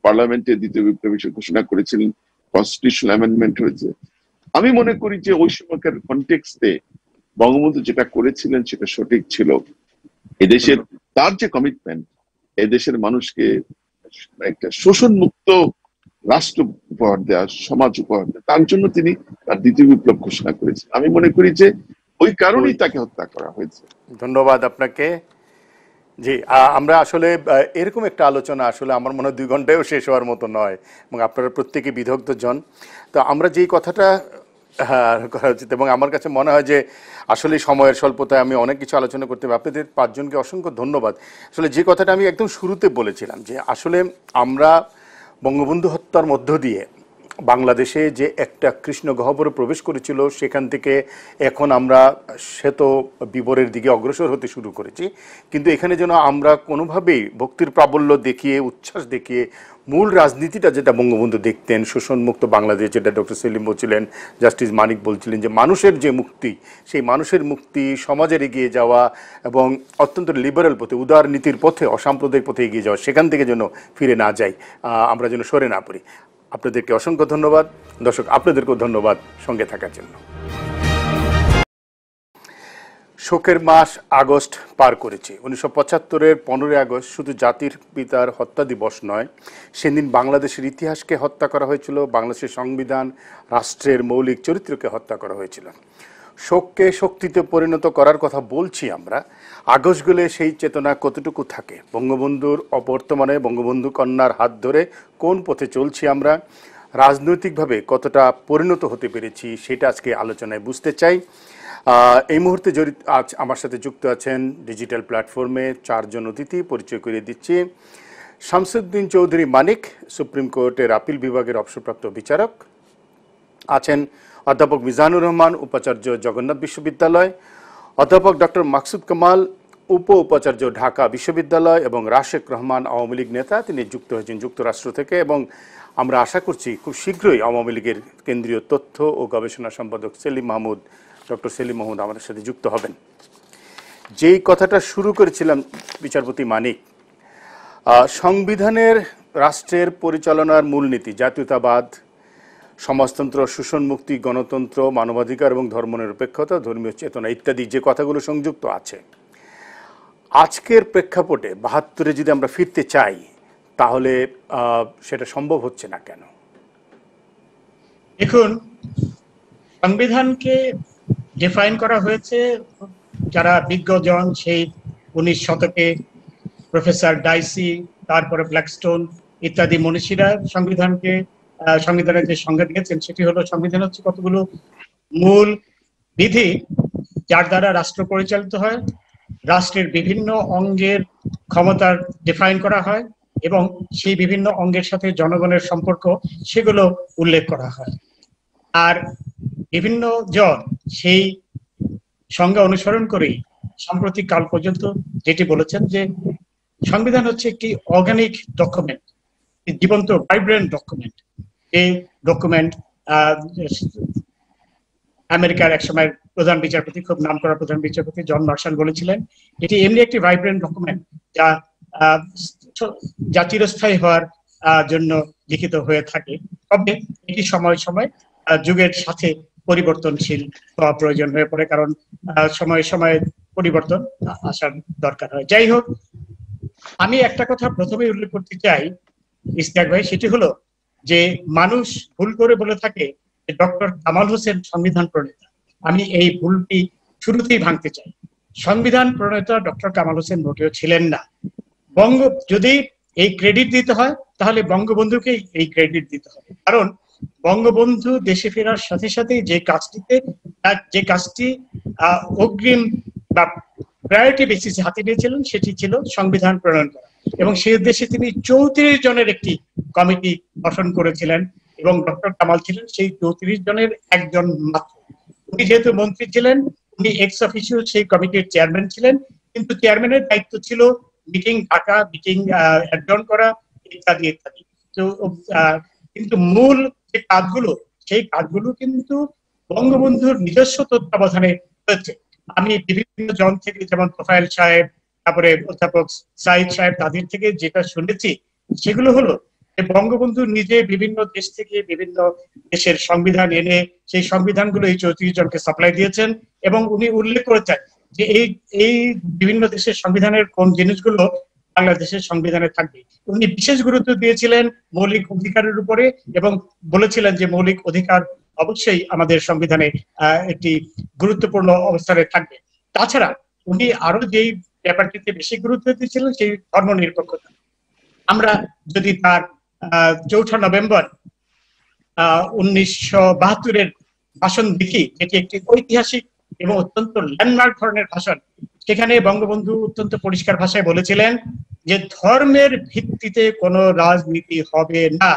পার্লামেন্টে দ্বিতীয় বিপ্লব হিসেবে ঘোষণা করেছিলেন, কনস্টিটিউশনাল অ্যামেন্ডমেন্ট হয়েছে। আমি মনে করি যে ওই সময়কার কনটেক্সটে বঙ্গবন্ধু যেটা করেছিলেন সেটা সঠিক ছিল। এদেশের তার যে কমিটমেন্ট, এদেশের মানুষকে একটা শোষণ মুক্ত রাষ্ট্র উপহার দেওয়া, সমাজ উপহার দেওয়া, তার জন্য তিনি তার দ্বিতীয় বিপ্লব ঘোষণা করেছেন। আমি মনে করি যে ওই কারণেই তাকে হত্যা করা হয়েছে। ধন্যবাদ আপনাকে। জি, আমরা আসলে এরকম একটা আলোচনা আসলে আমার মনে হয় 2 ঘন্টায়ও শেষ হওয়ার মতো নয়, এবং আপনারা প্রত্যেকে বিদগ্ধ জন। তো আমরা যেই কথাটা করা উচিত, এবং আমার কাছে মনে হয় যে আসলে সময়ের স্বল্পতায় আমি অনেক কিছু আলোচনা করতে পারি। আপনাদের 5 জনকে অসংখ্য ধন্যবাদ। আসলে যে কথাটা আমি একদম শুরুতে বলেছিলাম যে আসলে আমরা বঙ্গবন্ধু হত্যার মধ্য দিয়ে বাংলাদেশে যে একটা কৃষ্ণ গহ্বরে প্রবেশ করেছিল, সেখান থেকে এখন আমরা শ্বেত বিবরের দিকে অগ্রসর হতে শুরু করেছি। কিন্তু এখানে যেন আমরা কোনোভাবেই ভক্তির প্রাবল্য দেখিয়ে, উচ্ছ্বাস দেখিয়ে মূল রাজনীতিটা যেটা বঙ্গবন্ধু দেখতেন, শোষণমুক্ত বাংলাদেশ, যেটা ডক্টর সেলিম বলছিলেন, জাস্টিস মানিক বলছিলেন, যে মানুষের যে মুক্তি, সেই মানুষের মুক্তি, সমাজের এগিয়ে যাওয়া এবং অত্যন্ত লিবারেল পথে, উদার নীতির পথে, অসাম্প্রদায়িক পথে এগিয়ে যাওয়া, সেখান থেকে যেন ফিরে না যাই, আমরা যেন সরে না পড়ি। আপনাদেরকে অসংখ্য ধন্যবাদ। দর্শক, আপনাদেরকেও ধন্যবাদ সঙ্গে থাকার জন্য। শোকের মাস আগস্ট পার করেছে। 1975-এর 15 আগস্ট শুধু জাতির পিতার হত্যা দিবস নয়, সেদিন বাংলাদেশের ইতিহাসকে হত্যা করা হয়েছিল, বাংলাদেশের সংবিধান, রাষ্ট্রের মৌলিক চরিত্রকে হত্যা করা হয়েছিল। শোককে শক্তিতে পরিণত করার কথা বলছি আমরা, আগস্ট গেলে সেই চেতনা কতটুকু থাকে? বঙ্গবন্ধুর অবর্তমানে বঙ্গবন্ধু কন্যার হাত ধরে কোন পথে চলছি আমরা, রাজনৈতিকভাবে কতটা পরিণত হতে পেরেছি, সেটা আজকে আলোচনায় বুঝতে চাই। এই মুহূর্তে আজ আমার সাথে যুক্ত আছেন ডিজিটাল প্ল্যাটফর্মে 4 জন অতিথি। পরিচয় করিয়ে দিচ্ছি। শামসুদ্দিন চৌধুরী মানিক, সুপ্রিম কোর্টের আপিল বিভাগের অবসরপ্রাপ্ত বিচারক। আছেন অধ্যাপক মিজানুর রহমান, উপাচার্য জগন্নাথ বিশ্ববিদ্যালয়। অধ্যাপক ডক্টর মাকসুদ কামাল, উপাচার্য ঢাকা বিশ্ববিদ্যালয়। এবং রাশেক রহমান, আওয়ামী লীগ নেতা, তিনি যুক্ত হয়েছেন যুক্তরাষ্ট্র থেকে, এবং আমরা আশা করছি খুব শীঘ্রই আওয়ামী লীগের কেন্দ্রীয় তথ্য ও গবেষণা সম্পাদক ডক্টর সেলিম মাহমুদ আমাদের সাথে যুক্ত হবেন। যেই কথাটা শুরু করেছিলাম বিচারপতি মানিক, সংবিধানের রাষ্ট্রের পরিচালনার মূলনীতি জাতীয়তাবাদ, সমাজতন্ত্র, শোষণ মুক্তি, গণতন্ত্র, মানবাধিকার এবং ধর্মনিরপেক্ষতা, ধর্মীয় চেতনা ইত্যাদি যে কথাগুলো সংযুক্ত আছে, আজকের প্রেক্ষাপটে 72-এ যদি আমরা ফিরতে চাই, তাহলে সেটা সম্ভব হচ্ছে না কেন? দেখুন, সংবিধানকে ডিফাইন করা হয়েছে যারা বিজ্ঞজন, সেই 19 শতকে প্রফেসর ডাইসি, তারপরে ব্ল্যাকস্টোন ইত্যাদি মনীষীরা সংবিধানের যে সংজ্ঞা দিয়েছেন সেটি হলো, সংবিধান হচ্ছে কতগুলো মূল বিধি যার দ্বারা রাষ্ট্র পরিচালিত হয়, রাষ্ট্রের বিভিন্ন অঙ্গের ক্ষমতার ডিফাইন করা হয় এবং সেই বিভিন্ন অঙ্গের সাথে জনগণের সম্পর্ক সেগুলো উল্লেখ করা হয়। আর বিভিন্ন জন সেই সংজ্ঞা অনুসরণ করেই সাম্প্রতিক কাল পর্যন্ত যেটি বলেছেন যে সংবিধান হচ্ছে একটি অর্গানিক ডকুমেন্ট, জীবন্ত ভাইব্রেন্ট ডকুমেন্ট। এই ডকুমেন্ট আমেরিকার একসময় প্রধান বিচারপতি, খুব নামকরা প্রধান বিচারপতি জন মার্শাল বলেছিলেন, এটি এমনি একটি ভাইব্রেন্ট ডকুমেন্ট যা চিরস্থায়ী হওয়ার জন্য লিখিত হয়ে থাকে, তবে এটি সময় সময় যুগের সাথে পরিবর্তনশীল হওয়া প্রয়োজন হয়ে পড়ে, কারণ সময়ে সময়ে পরিবর্তন আসার দরকার হয়। যাই হোক, আমি একটা কথা প্রথমে উল্লেখ করতে চাই ইশতিয়াক ভাই, সেটি হলো যে মানুষ ভুল করে বলে থাকে যে ডক্টর কামাল হোসেন সংবিধান প্রণেতা। আমি এই ভুলটি শুরুতেই ভাঙতে চাই। সংবিধান প্রণেতা ডক্টর কামাল হোসেন মোটেও ছিলেন না। যদি এই ক্রেডিট দিতে হয় তাহলে বঙ্গবন্ধুকে এই ক্রেডিট দিতে হবে, কারণ বঙ্গবন্ধু দেশে ফেরার সাথে সাথে যে কাজটি অগ্রিম বা প্রায়োরিটি বেসিসে হাতে নিয়েছিলেন সেটি ছিল সংবিধান প্রণয়ন করা, এবং সেই উদ্দেশ্যে তিনি 34 জনের একটি কমিটি গঠন করেছিলেন, এবং ডক্টর কামাল ছিলেন সেই 34 জনের একজন মাত্র। উনি যেহেতু মন্ত্রী ছিলেন, উনি এক্স অফিসিও সেই কমিটির চেয়ারম্যান ছিলেন, কিন্তু চেয়ারম্যানের দায়িত্ব ছিল মিটিং ডাকা, মিটিং অ্যাডজন করা ইত্যাদি ইত্যাদি। তো কিন্তু মূল যে কাজগুলো, সেই কাজগুলো কিন্তু বঙ্গবন্ধুর নিজস্ব তত্ত্বাবধানে হয়েছে। আমি বিভিন্ন জন থেকে, যেমন তোফায়েল সাহেব, তারপরে অধ্যাপক সাইদ সাহেব, তাদের থেকে যেটা শুনেছি সেগুলো হলো বঙ্গবন্ধু নিজে বিভিন্ন দেশ থেকে বিভিন্ন দেশের সংবিধান এনে সেই সংবিধানগুলো এই 34 জনকে সাপ্লাই দিয়েছেন, এবং উনি উল্লেখ করেছেন যে এই বিভিন্ন দেশের সংবিধানের কোন জিনিসগুলো বাংলাদেশের সংবিধানে থাকবে। উনি বিশেষ গুরুত্ব দিয়েছিলেন মৌলিক অধিকারের উপরে, এবং বলেছিলেন যে মৌলিক অধিকার অবশ্যই আমাদের সংবিধানে একটি গুরুত্বপূর্ণ অবস্থানে থাকবে। তাছাড়া উনি আরো যেই ব্যাপারটিতে বেশি গুরুত্ব দিয়েছিলেন সেই ধর্মনিরপেক্ষতা। আমরা যদি তার 4 নভেম্বর 1972-এর ভাষণ দেখি, এটি একটি ঐতিহাসিক এবং অত্যন্ত ল্যান্ডমার্ক ধরনের ভাষণ। সেখানে বঙ্গবন্ধু অত্যন্ত পরিষ্কার ভাষায় বলেছিলেন যে ধর্মের ভিত্তিতে কোনো রাজনীতি হবে না,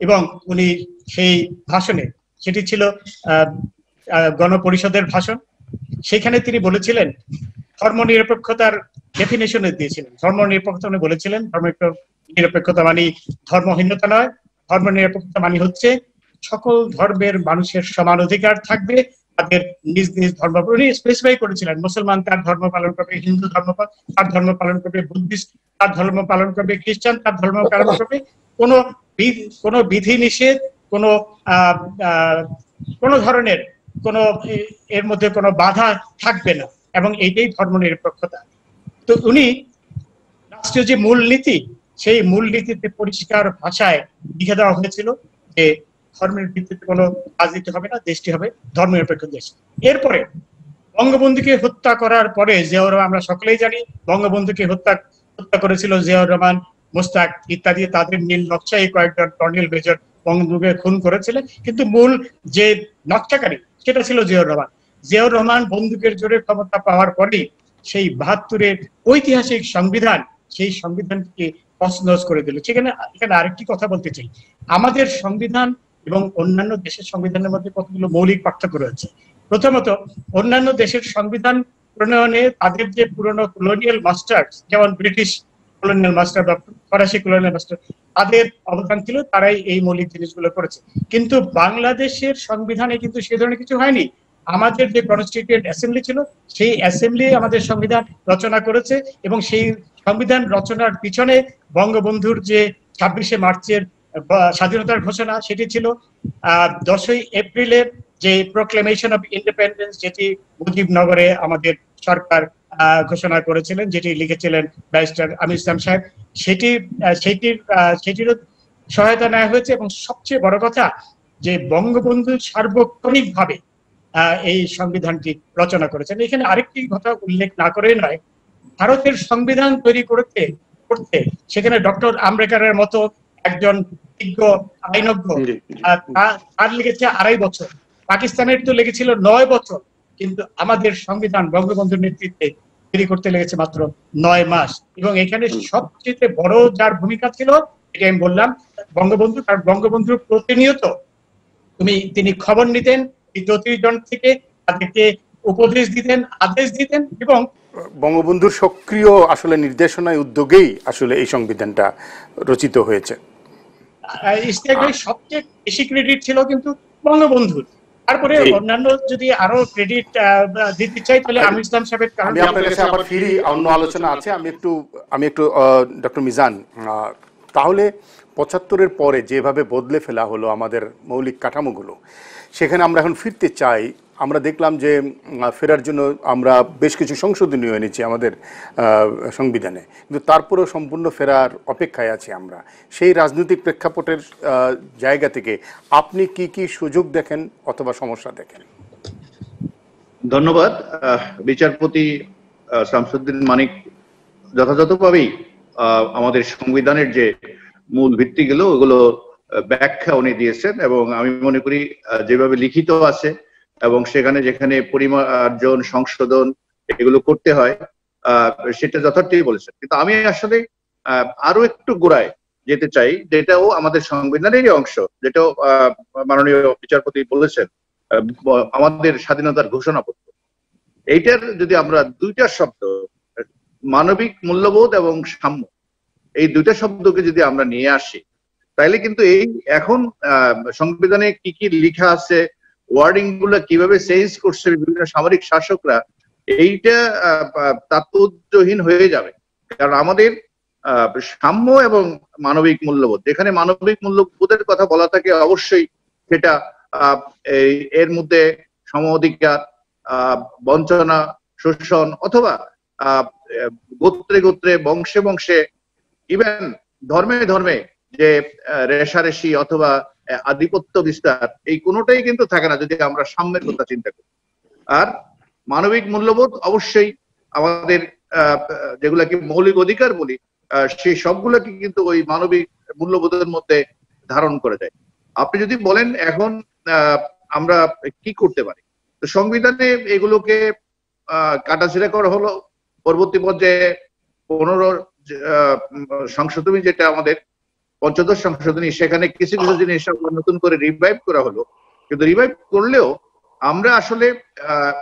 এবং উনি সেই ভাষণে, সেটি ছিল গণপরিষদের ভাষণ, সেখানে তিনি বলেছিলেন ধর্মনিরপেক্ষতার ডেফিনেশনে দিয়েছিলেন। ধর্মনিরপেক্ষতা উনি বলেছিলেন ধর্মনিরপেক্ষতা মানে ধর্মহীনতা নয়, ধর্মনিরপেক্ষতা মানে হচ্ছে সকল ধর্মের মানুষের সমান অধিকার থাকবে, তাদের নিজ নিজ ধর্ম। উনি স্পেসিফাই করেছিলেন মুসলমান তার ধর্ম পালন করবে, হিন্দু ধর্ম তার ধর্ম পালন করবে, বুদ্ধিস্ট তার ধর্ম পালন করবে, খ্রিস্টান তার ধর্ম পালন করবে, কোনো বিধি নিষেধ, কোনো ধরনের কোনো এর মধ্যে কোনো বাধা থাকবে না, এবং এইটাই ধর্মনিরপেক্ষতা। তো উনি রাষ্ট্রীয় যে মূলনীতি, সেই মূলনীতিতে পরিষ্কার ভাষায় লিখে দেওয়া হয়েছিল যে ধর্মের ভিত্তিতে কোনো রাজনীতি হবে না, দেশটি হবে ধর্মনিরপেক্ষ দেশ। এরপরে বঙ্গবন্ধুকে হত্যা করার পরে জিয়াউর রহমান, আমরা সকলেই জানি বঙ্গবন্ধুকে হত্যা করেছিল জিয়াউর রহমান, মোস্তাক ইত্যাদি, তাদের নীল নকশায় কয়েকজন কর্নেল মেজর বঙ্গবন্ধুকে খুন করেছিলেন, কিন্তু মূল যে নকশাকারী সেটা ছিল জিয়াউর রহমান। জিয়াউর রহমান বন্দুকের জোরে ক্ষমতা পাওয়ার পরেই সেই 72-এর ঐতিহাসিক সংবিধান, সেই সংবিধানকে তছনছ করে দিল। এখানে আরেকটি কথা বলতে চাই, আমাদের সংবিধান এবং অন্যান্য দেশের সংবিধানের মধ্যে কতগুলো মৌলিক পার্থক্য রয়েছে। প্রথমত, অন্যান্য দেশের সংবিধান প্রণয়নে তাদের যে পুরনো কলোনিয়াল মাস্টার, যেমন ব্রিটিশ কলোনিয়াল মাস্টার বা ফরাসি কলোনিয়াল মাস্টার, তাদের অবদান ছিল, তারাই এই মৌলিক জিনিসগুলো করেছে। কিন্তু বাংলাদেশের সংবিধানে কিন্তু সে ধরনের কিছু হয়নি। আমাদের যে কনস্টিটিউয়েন্ট অ্যাসেম্বলি ছিল, সেই অ্যাসেম্বলি আমাদের সংবিধান রচনা করেছে, এবং সেই সংবিধান রচনার পিছনে বঙ্গবন্ধুর যে 26শে মার্চের স্বাধীনতার ঘোষণা, সেটি ছিল 10ই এপ্রিলের যে প্রোক্লেমেশন অফ ইন্ডিপেন্ডেন্স, যেটি মুজিবনগরে আমাদের সরকার ঘোষণা করেছিলেন, যেটি লিখেছিলেন ব্যারিস্টার আমির ইসলাম সাহেব, সেটিরও সহায়তা নেওয়া হয়েছে। এবং সবচেয়ে বড় কথা যে বঙ্গবন্ধু সার্বক্ষণিকভাবে এই সংবিধানটি রচনা করেছেন। এখানে আরেকটি কথা উল্লেখ না করে নয়, ভারতের সংবিধান তৈরি করতে সেখানে ডক্টর আম্বেদকরের মতো একজন বিজ্ঞ আইনজ্ঞ, তার লেগেছে 2.5 বছর, পাকিস্তানের তো লেগেছিল 9 বছর, কিন্তু আমাদের সংবিধান বঙ্গবন্ধুর নেতৃত্বে তৈরি করতে লেগেছে মাত্র 9 মাস। এবং এখানে সবচেয়ে বড় যার ভূমিকা ছিল, এটা আমি বললাম বঙ্গবন্ধু, কারণ বঙ্গবন্ধু প্রতিনিয়ত তিনি খবর নিতেন 34 জন থেকে, তাদেরকে উপদেশ দিতেন, আদেশ দিতেন, এবং বঙ্গবন্ধুর সক্রিয় আসলে নির্দেশনায়, উদ্যোগেই আসলে এই সংবিধানটা রচিত হয়েছে। সবচেয়ে বেশি ক্রেডিট ছিল কিন্তু বঙ্গবন্ধুর। তারপরে অন্যান্য যদি আরো ক্রেডিট দিতে চাই তাহলে আমির ইসলাম সাহেবের, কারণ আমি আপনার কাছে আবার ফিরি, অন্য আলোচনা আছে। আমি একটু ডক্টর মিজান, তাহলে 75-এর পরে যেভাবে বদলে ফেলা হলো আমাদের মৌলিক কাঠামোগুলো, সেখানে আমরা এখন ফিরতে চাই। আমরা দেখলাম যে ফেরার জন্য আমরা বেশ কিছু সংশোধনীয় এনেছি আমাদের সংবিধানে, কিন্তু তারপরেও সম্পূর্ণ ফেরার অপেক্ষায় আছি আমরা। সেই রাজনৈতিক প্রেক্ষাপটের জায়গা থেকে আপনি কি কি সুযোগ দেখেন অথবা সমস্যা দেখেন? ধন্যবাদ। বিচারপতি শামসুদ্দিন মানিক যথাযথভাবেই আমাদের সংবিধানের যে মূল ভিত্তিগুলো, ওগুলো ব্যাখ্যা উনি দিয়েছেন, এবং আমি মনে করি যেভাবে লিখিত আছে এবং সেখানে যেখানে পরিমার্জন, সংশোধন এগুলো করতে হয়, সেটা যথার্থই বলেছেন। কিন্তু আমি আসলে আরো একটু গোড়ায় যেতে চাই, যেটাও আমাদের সংবিধানেরই অংশ, যেটাও মাননীয় বিচারপতি বলেছেন, আমাদের স্বাধীনতার ঘোষণাপত্র। এইটার যদি আমরা 2টা শব্দ, মানবিক মূল্যবোধ এবং সাম্য, এই 2টা শব্দকে যদি আমরা নিয়ে আসি, তাইলে কিন্তু এই এখন সংবিধানে কি কি লেখা আছে, ওয়ার্ডিং গুলো কিভাবে চেঞ্জ করছে বিভিন্ন সামরিক শাসকরা, এইটা তাৎপর্যহীন হয়ে যাবে। কারণ আমাদের সাম্য এবং মানবিক মূল্যবোধ। যেখানে মানবিক মূল্যবোধের কথা বলা থাকে অবশ্যই সেটা এর মধ্যে সম অধিকার, বঞ্চনা, শোষণ, অথবা গোত্রে গোত্রে, বংশে বংশে, ইভেন ধর্মে ধর্মে যে রেশারেশি অথবা আধিপত্য বিস্তার, এই কোনোটাই কিন্তু থাকে না যদি আমরা সাম্যের কথা চিন্তা করি। আর মানবিক মূল্যবোধ অবশ্যই আমাদের যেগুলাকে মৌলিক অধিকার বলি, সেই সবগুলোকে কিন্তু ওই মানবিক মূল্যবোধের মধ্যে ধারণ করে যায়। আপনি যদি বলেন এখন আমরা কি করতে পারি, তো সংবিধানে এগুলোকে কাটাছেড়া করা হলো। পরবর্তী পর্যায়ে 15 সংশোধনী, যেটা আমাদের পঞ্চদশ সংশোধনী, সেখানে কিছু কিছু জিনিস নতুন করে রিভাইভ করা হলো। কিন্তু রিভাইভ করলেও আমরা আসলে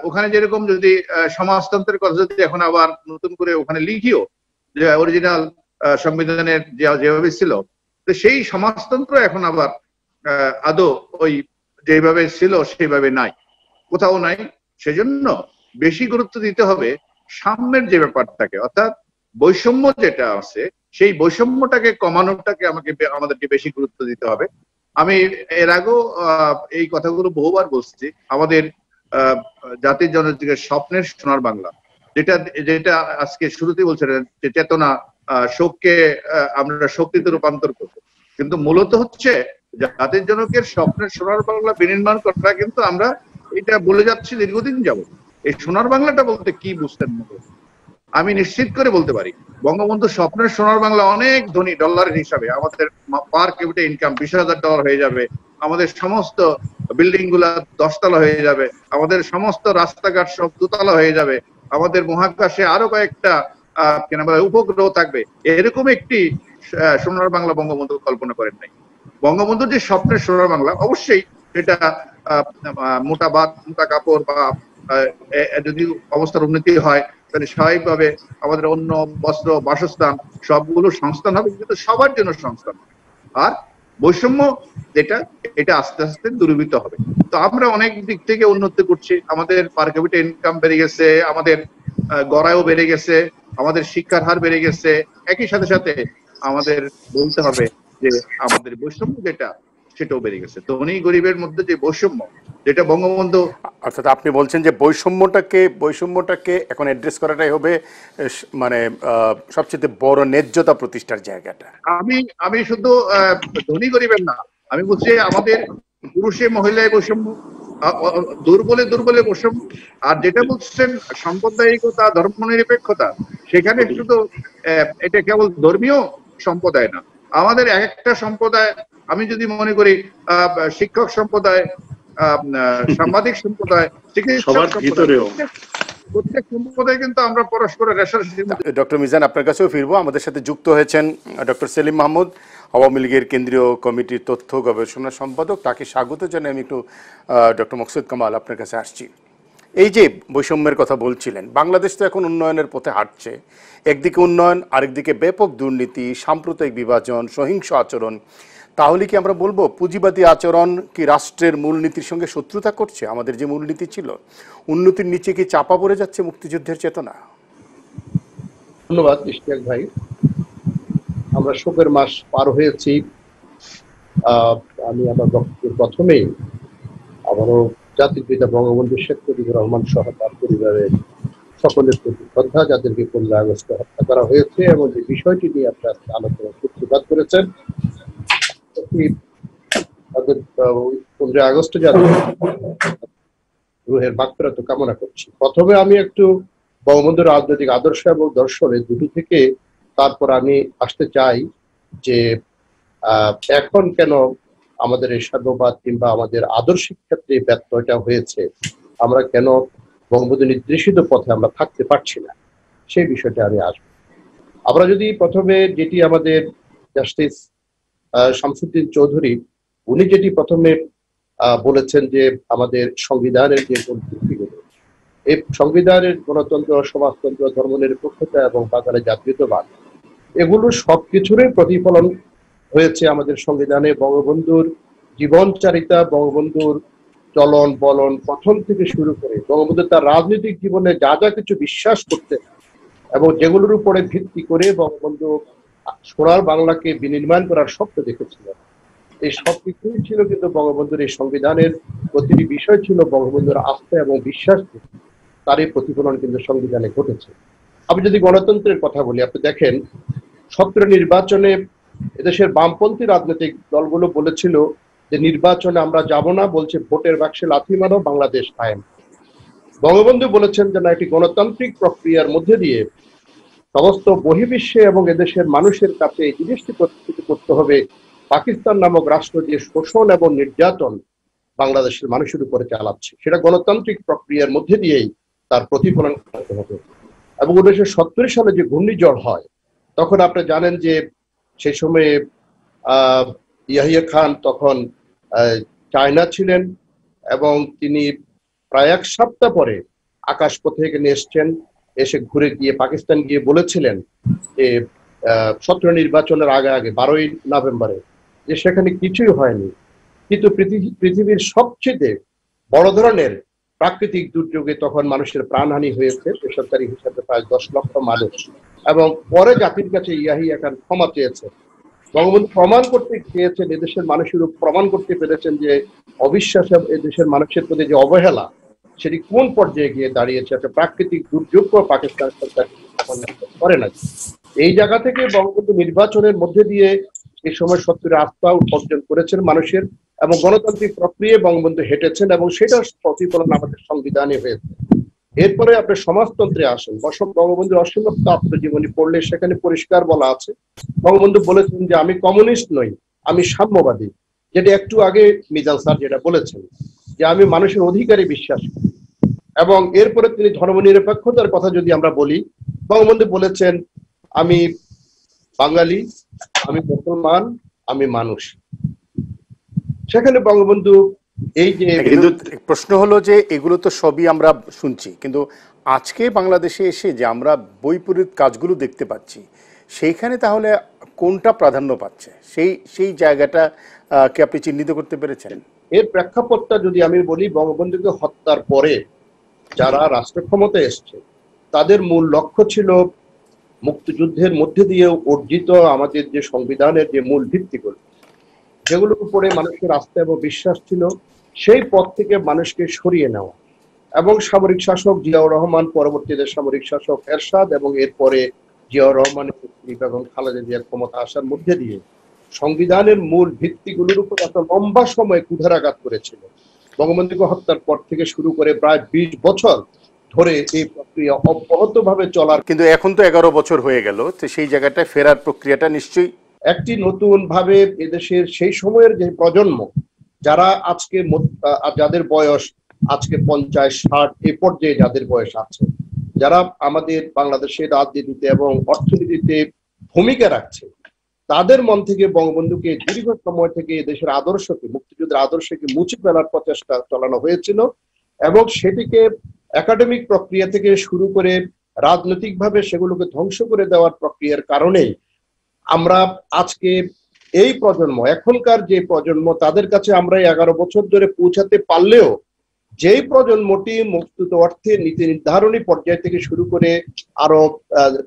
ওখানে যেরকম যদি সমাজতন্ত্রের কথা যদি এখন আবার নতুন করে ওখানে লিখিও, যে অরিজিনাল সংবিধানের যেভাবে ছিল, তো সেই সমাজতন্ত্র এখন আবার আদৌ ওই যেভাবে ছিল সেইভাবে নাই, কোথাও নাই। সেজন্য বেশি গুরুত্ব দিতে হবে সাম্যের যে ব্যাপারটাকে, অর্থাৎ বৈষম্য যেটা আছে সেই বৈষম্যটাকে কমানোটাকে আমাদেরকে বেশি গুরুত্ব দিতে হবে। আমি এর আগেও এই কথাগুলো বহুবার বলছি। আমাদের জাতির জনগণের স্বপ্নের সোনার বাংলা, যেটা যেটা আজকে শুরুতেই বলছিলেন যে চেতনা, শোককে আমরা শক্তিতে রূপান্তর করবো, কিন্তু মূলত হচ্ছে জাতির জনকের স্বপ্নের সোনার বাংলা বিনির্মাণ করা। কিন্তু আমরা এটা বলে যাচ্ছি দীর্ঘদিন যাবত। এই সোনার বাংলাটা বলতে কি বুঝতেন আমি নিশ্চিত করে বলতে পারি, বঙ্গবন্ধু স্বপ্নের সোনার বাংলা অনেক ধনী ডলারের হিসাবে, আমাদের পার ক্যাপিটাল ইনকাম $20,000 হয়ে যাবে, আমাদের সমস্ত বিল্ডিং গুলা 10 তলা হয়ে যাবে, আমাদের সমস্ত রাস্তাঘাট সব 2 তলা হয়ে যাবে, আমাদের মহাকাশে আরো কয়েকটা উপগ্রহ থাকবে। এরকম একটি সোনার বাংলা বঙ্গবন্ধু কল্পনা করেন নাই। বঙ্গবন্ধুর যে স্বপ্নের সোনার বাংলা, অবশ্যই এটা মোটা ভাত, মোটা কাপড় বা যদি অবস্থার উন্নতি হয় তাহলে স্বাভাবিকভাবে আমাদের অন্য, বস্ত্র, বাসস্থান সবগুলো সংস্থান হবে, কিন্তু সবার জন্য সংস্থান। আর বৈষম্য যেটা, এটা আস্তে আস্তে দূরীভূত হবে। তো আমরা অনেক দিক থেকে উন্নতি করছি, আমাদের পার ক্যাপিটাল ইনকাম বেড়ে গেছে, আমাদের গড়ায়ও বেড়ে গেছে, আমাদের শিক্ষার হার বেড়ে গেছে। একই সাথে সাথে আমাদের বলতে হবে যে আমাদের বৈষম্য যেটা, সেটাও বেড়ে গেছে। ধনী গরিবের মধ্যে যে বৈষম্য, যেটা বঙ্গবন্ধু, অর্থাৎ আপনি বলছেন যে বৈষম্যটাকে এখন অ্যাড্রেস করাটাই হবে মানে সবচেয়ে বড় ন্যায্যতা প্রতিষ্ঠার জায়গাটা। আমি শুধু ধনী গরিবের না, আমি বলছি আমাদের পুরুষে মহিলায় বৈষম্য, দুর্বলে বৈষম্য। আর যেটা বলছেন সাম্প্রদায়িকতা, ধর্মনিরপেক্ষতা, সেখানে শুধু এটা কেবল ধর্মীয় সম্প্রদায় না, আমাদের একটা সম্প্রদায়, আমি যদি মনে করি শিক্ষক সম্প্রদায়, সাংবাদিক সম্প্রদায়, চিকিৎসক সম্প্রদায়, প্রত্যেক সম্প্রদায় কিন্তু আমরা পরস্পরের রেশারেশির মধ্যে। ডক্টর মিজান, আপনার কাছেও ফিরবো। আমাদের সাথে যুক্ত হয়েছেন ডক্টর সেলিম মাহমুদ, আওয়ামী লীগের কেন্দ্রীয় কমিটির তথ্য গবেষণা সম্পাদক। তাকে স্বাগত জানাই। আমি একটু ডক্টর মকসুদ কামাল আপনার কাছে আসছি। এই যে বৈষম্যের কথা বলছিলেন, বাংলাদেশ তো এখন উন্নয়নের পথে হাঁটছে। একদিকে উন্নয়ন, আরেকদিকে ব্যাপক দুর্নীতি, সাম্প্রদায়িক বিভাজন, সহিংস আচরণ। তাহলে কি আমরা বলবো পুঁজিবাদী আচরণ কি রাষ্ট্রের মূলনীতির সঙ্গে শত্রুতা করছে? আমাদের যে মূলনীতি ছিল, উন্নতির নিচে কি চাপা পড়ে যাচ্ছে মুক্তিযুদ্ধের চেতনা? ধন্যবাদ ইশতিয়াক ভাই। আমরা শোকের মাস পার হয়েছি। আমি আমার বক্তব্যের প্রথমেই আবারও জাতির পিতা বঙ্গবন্ধু শেখ মুজিবুর রহমান সহ তার পরিবারের সকলের প্রতি শ্রদ্ধা, যাদেরকে 15 আগস্টে হত্যা করা হয়েছে, এবং যে বিষয়টি নিয়ে আপনারা আলোচনা সূত্রপাত করেছেন, 15 আগস্টে যাদের রুহের মাগফিরাত কামনা করছি। প্রথমে আমি একটু বঙ্গবন্ধুর রাজনৈতিক আদর্শ এবং দর্শনের দুটি থেকে তারপর আমি আসতে চাই যে এখন কেন আমাদের এই সার্ববাদ কিংবা আমাদের আদর্শিক ক্ষেত্রে ব্যত্যয়টা হয়েছে, আমরা কেন বঙ্গবন্ধু নির্দেশিত পথে আমরা থাকতে পারছি না, সেই বিষয়টা আমি আসবো। আমরা যদি প্রথমে যেটি আমাদের জাস্টিস শামসুদ্দিন চৌধুরী, উনি যেটি প্রথমে বলেছেন যে আমাদের সংবিধানের যে ভিত্তিগুলো, এই সংবিধানের গণতন্ত্র, সমাজতন্ত্র, ধর্মনিরপেক্ষতা এবং বাঙালি জাতীয়তাবাদ, এগুলো সবকিছুরই প্রতিফলন হয়েছে আমাদের সংবিধানে। বঙ্গবন্ধুর জীবনচারিতা, বঙ্গবন্ধুর চলন বলন, প্রথম থেকে শুরু করে বঙ্গবন্ধু তার রাজনৈতিক জীবনে যা যা কিছু বিশ্বাস করতেন এবং যেগুলোর উপরে ভিত্তি করে বঙ্গবন্ধু সোনার বাংলাকে বিনির্মাণ করার স্বপ্ন দেখেছিলেন। এই সবকিছুই ছিল কিন্তু বঙ্গবন্ধুর এই সংবিধানের প্রতিটি বিষয় ছিল বঙ্গবন্ধুর আস্থা এবং বিশ্বাস, তারই প্রতিফলন কিন্তু সংবিধানে ঘটেছে। আমি যদি গণতন্ত্রের কথা বলি, আপনি দেখেন 17 নির্বাচনে এদেশের বামপন্থী রাজনৈতিক দলগুলো বলেছিল যে নির্বাচনে আমরা যাব না, বলছে ভোটের বাক্সে লাথি মারো, বাংলাদেশ কায়েম। বঙ্গবন্ধু বলেছেন যে না, একটি গণতান্ত্রিক প্রক্রিয়ার মধ্যে দিয়ে সমস্ত বহির্বিশ্বে এবং এদেশের মানুষের কাছে এই জিনিসটি প্রতিষ্ঠিত করতে হবে, পাকিস্তান নামক রাষ্ট্র যে শোষণ এবং নির্যাতন বাংলাদেশের মানুষের উপরে চালাচ্ছে, সেটা গণতান্ত্রিক প্রক্রিয়ার মধ্যে দিয়েই তার প্রতিফলন করতে হবে। এবং 1970 সালে যে ঘূর্ণিঝড় হয়, তখন আপনি জানেন যে সেই সময়ে ইয়াহিয়া খান তখন চায়না ছিলেন এবং তিনি প্রায় 1 সপ্তাহ পরে আকাশপথে এখানে এসছেন, এসে ঘুরে গিয়ে পাকিস্তান গিয়ে বলেছিলেন যে 17 নির্বাচনের আগে 12ই নভেম্বরে যে সেখানে কিছুই হয়নি, কিন্তু পৃথিবীর সবচেয়ে বড় ধরনের প্রাকৃতিক দুর্যোগে তখন মানুষের প্রাণহানি হয়েছে, বেসরকারি হিসাবে প্রায় 10 লক্ষ মানুষ। এবং পরে জাতির কাছে ইয়াহিয়া খান ক্ষমা চেয়েছেন। বঙ্গবন্ধু প্রমাণ করতে চেয়েছেন, এদেশের মানুষের প্রমাণ করতে পেরেছেন যে অবিশ্বাস এদেশের মানুষের প্রতি যে অবহেলা, সেটি কোন পর্যায়ে গিয়ে দাঁড়িয়েছে। একটা প্রাকৃতিক দুর্যোগ পাকিস্তান সরকার করে না। এই জায়গা থেকে বঙ্গবন্ধু নির্বাচনের মধ্যে দিয়ে এই সময় 70 আস্থা অর্জন করেছেন মানুষের, এবং গণতান্ত্রিক প্রক্রিয়ায় বঙ্গবন্ধু হেঁটেছেন, এবং সেটার প্রতিফলন আমাদের সংবিধানে হয়েছে। এরপরে আপনি সমাজতন্ত্রে আসেন। বঙ্গবন্ধুর অসীমত্ব আত্মজীবনী পড়লে সেখানে পরিষ্কার বলা আছে, বঙ্গবন্ধু বলেছেন যে আমি কমিউনিস্ট নই, আমি সাম্যবাদী, যেটা একটু আগে মিজান স্যার যেটা বলেছেন যে আমি মানুষের অধিকারে বিশ্বাস করি। এবং এরপরে তিনি ধর্মনিরপেক্ষতার কথা যদি আমরা বলি, বঙ্গবন্ধু বলেছেন আমি বাঙালি, আমি মুসলমান, আমি মানুষ। সেখানে বঙ্গবন্ধু এই যে কিন্তু প্রশ্ন হলো যে এগুলো তো সবই আমরা শুনছি, কিন্তু আজকে বাংলাদেশে এসে যে আমরা বৈপরীত কাজগুলো দেখতে পাচ্ছি, সেইখানে তাহলে কোনটা প্রাধান্য পাচ্ছে, সেই জায়গাটা কি আপনি চিহ্নিত করতে পেরেছেন? এর প্রেক্ষাপটটা যদি আমি বলি, বঙ্গবন্ধুকে হত্যার পরে যারা রাষ্ট্র ক্ষমতায় এসছে তাদের মূল লক্ষ্য ছিল মুক্তিযুদ্ধের মধ্যে দিয়ে অর্জিত আমাদের যে সংবিধানের যে মূল ভিত্তিগুলো, যেগুলোর উপরে মানুষের আস্থা এবং বিশ্বাস ছিল, সেই পথ থেকে মানুষকে সরিয়ে নেওয়া। এবং সামরিক শাসক জিয়াউর রহমান, পরবর্তীতে সামরিক শাসক এরশাদ, এবং এরপরে জিয়াউর রহমানের এবং খালেদা জিয়ার ক্ষমতা আসার মধ্যে দিয়ে সংবিধানের মূল ভিত্তিগুলোর উপর এত লম্বা সময় কুঠারাঘাত করেছিল। বঙ্গবন্ধুকে হত্যার পর থেকে শুরু করে প্রায় 20 বছর ধরে এই প্রক্রিয়া অব্যাহতভাবে চলার, কিন্তু এখন তো 11 বছর হয়ে গেল, তো সেই জায়গাটায় ফেরার প্রক্রিয়াটা নিশ্চয়ই একটি নতুন ভাবে এদেশের সেই সময়ের যে প্রজন্ম, যারা আজকে যাদের বয়স আজকে 50-60 এ পর্যায়ে যাদের বয়স আছে, যারা আমাদের বাংলাদেশের রাজনীতিতে এবং অর্থনীতিতে ভূমিকা রাখছে, তাদের মন থেকে বঙ্গবন্ধুকে দীর্ঘ সময় থেকে দেশের আদর্শকে, মুক্তিযুদ্ধের আদর্শকে মুছে ফেলার প্রচেষ্টা চালানো হয়েছিল। এবং সেটিকে একাডেমিক প্রক্রিয়া থেকে শুরু করে রাজনৈতিকভাবে সেগুলোকে ধ্বংস করে দেওয়ার প্রক্রিয়ার কারণেই আমরা আজকে এই প্রজন্ম, এখনকার যে প্রজন্ম, তাদের কাছে আমরা 11 বছর ধরে পৌঁছাতে পারলেও যেই প্রজন্মটি মুক্তিযুদ্ধ অর্থে নীতি নির্ধারণী পর্যায় থেকে শুরু করে আরো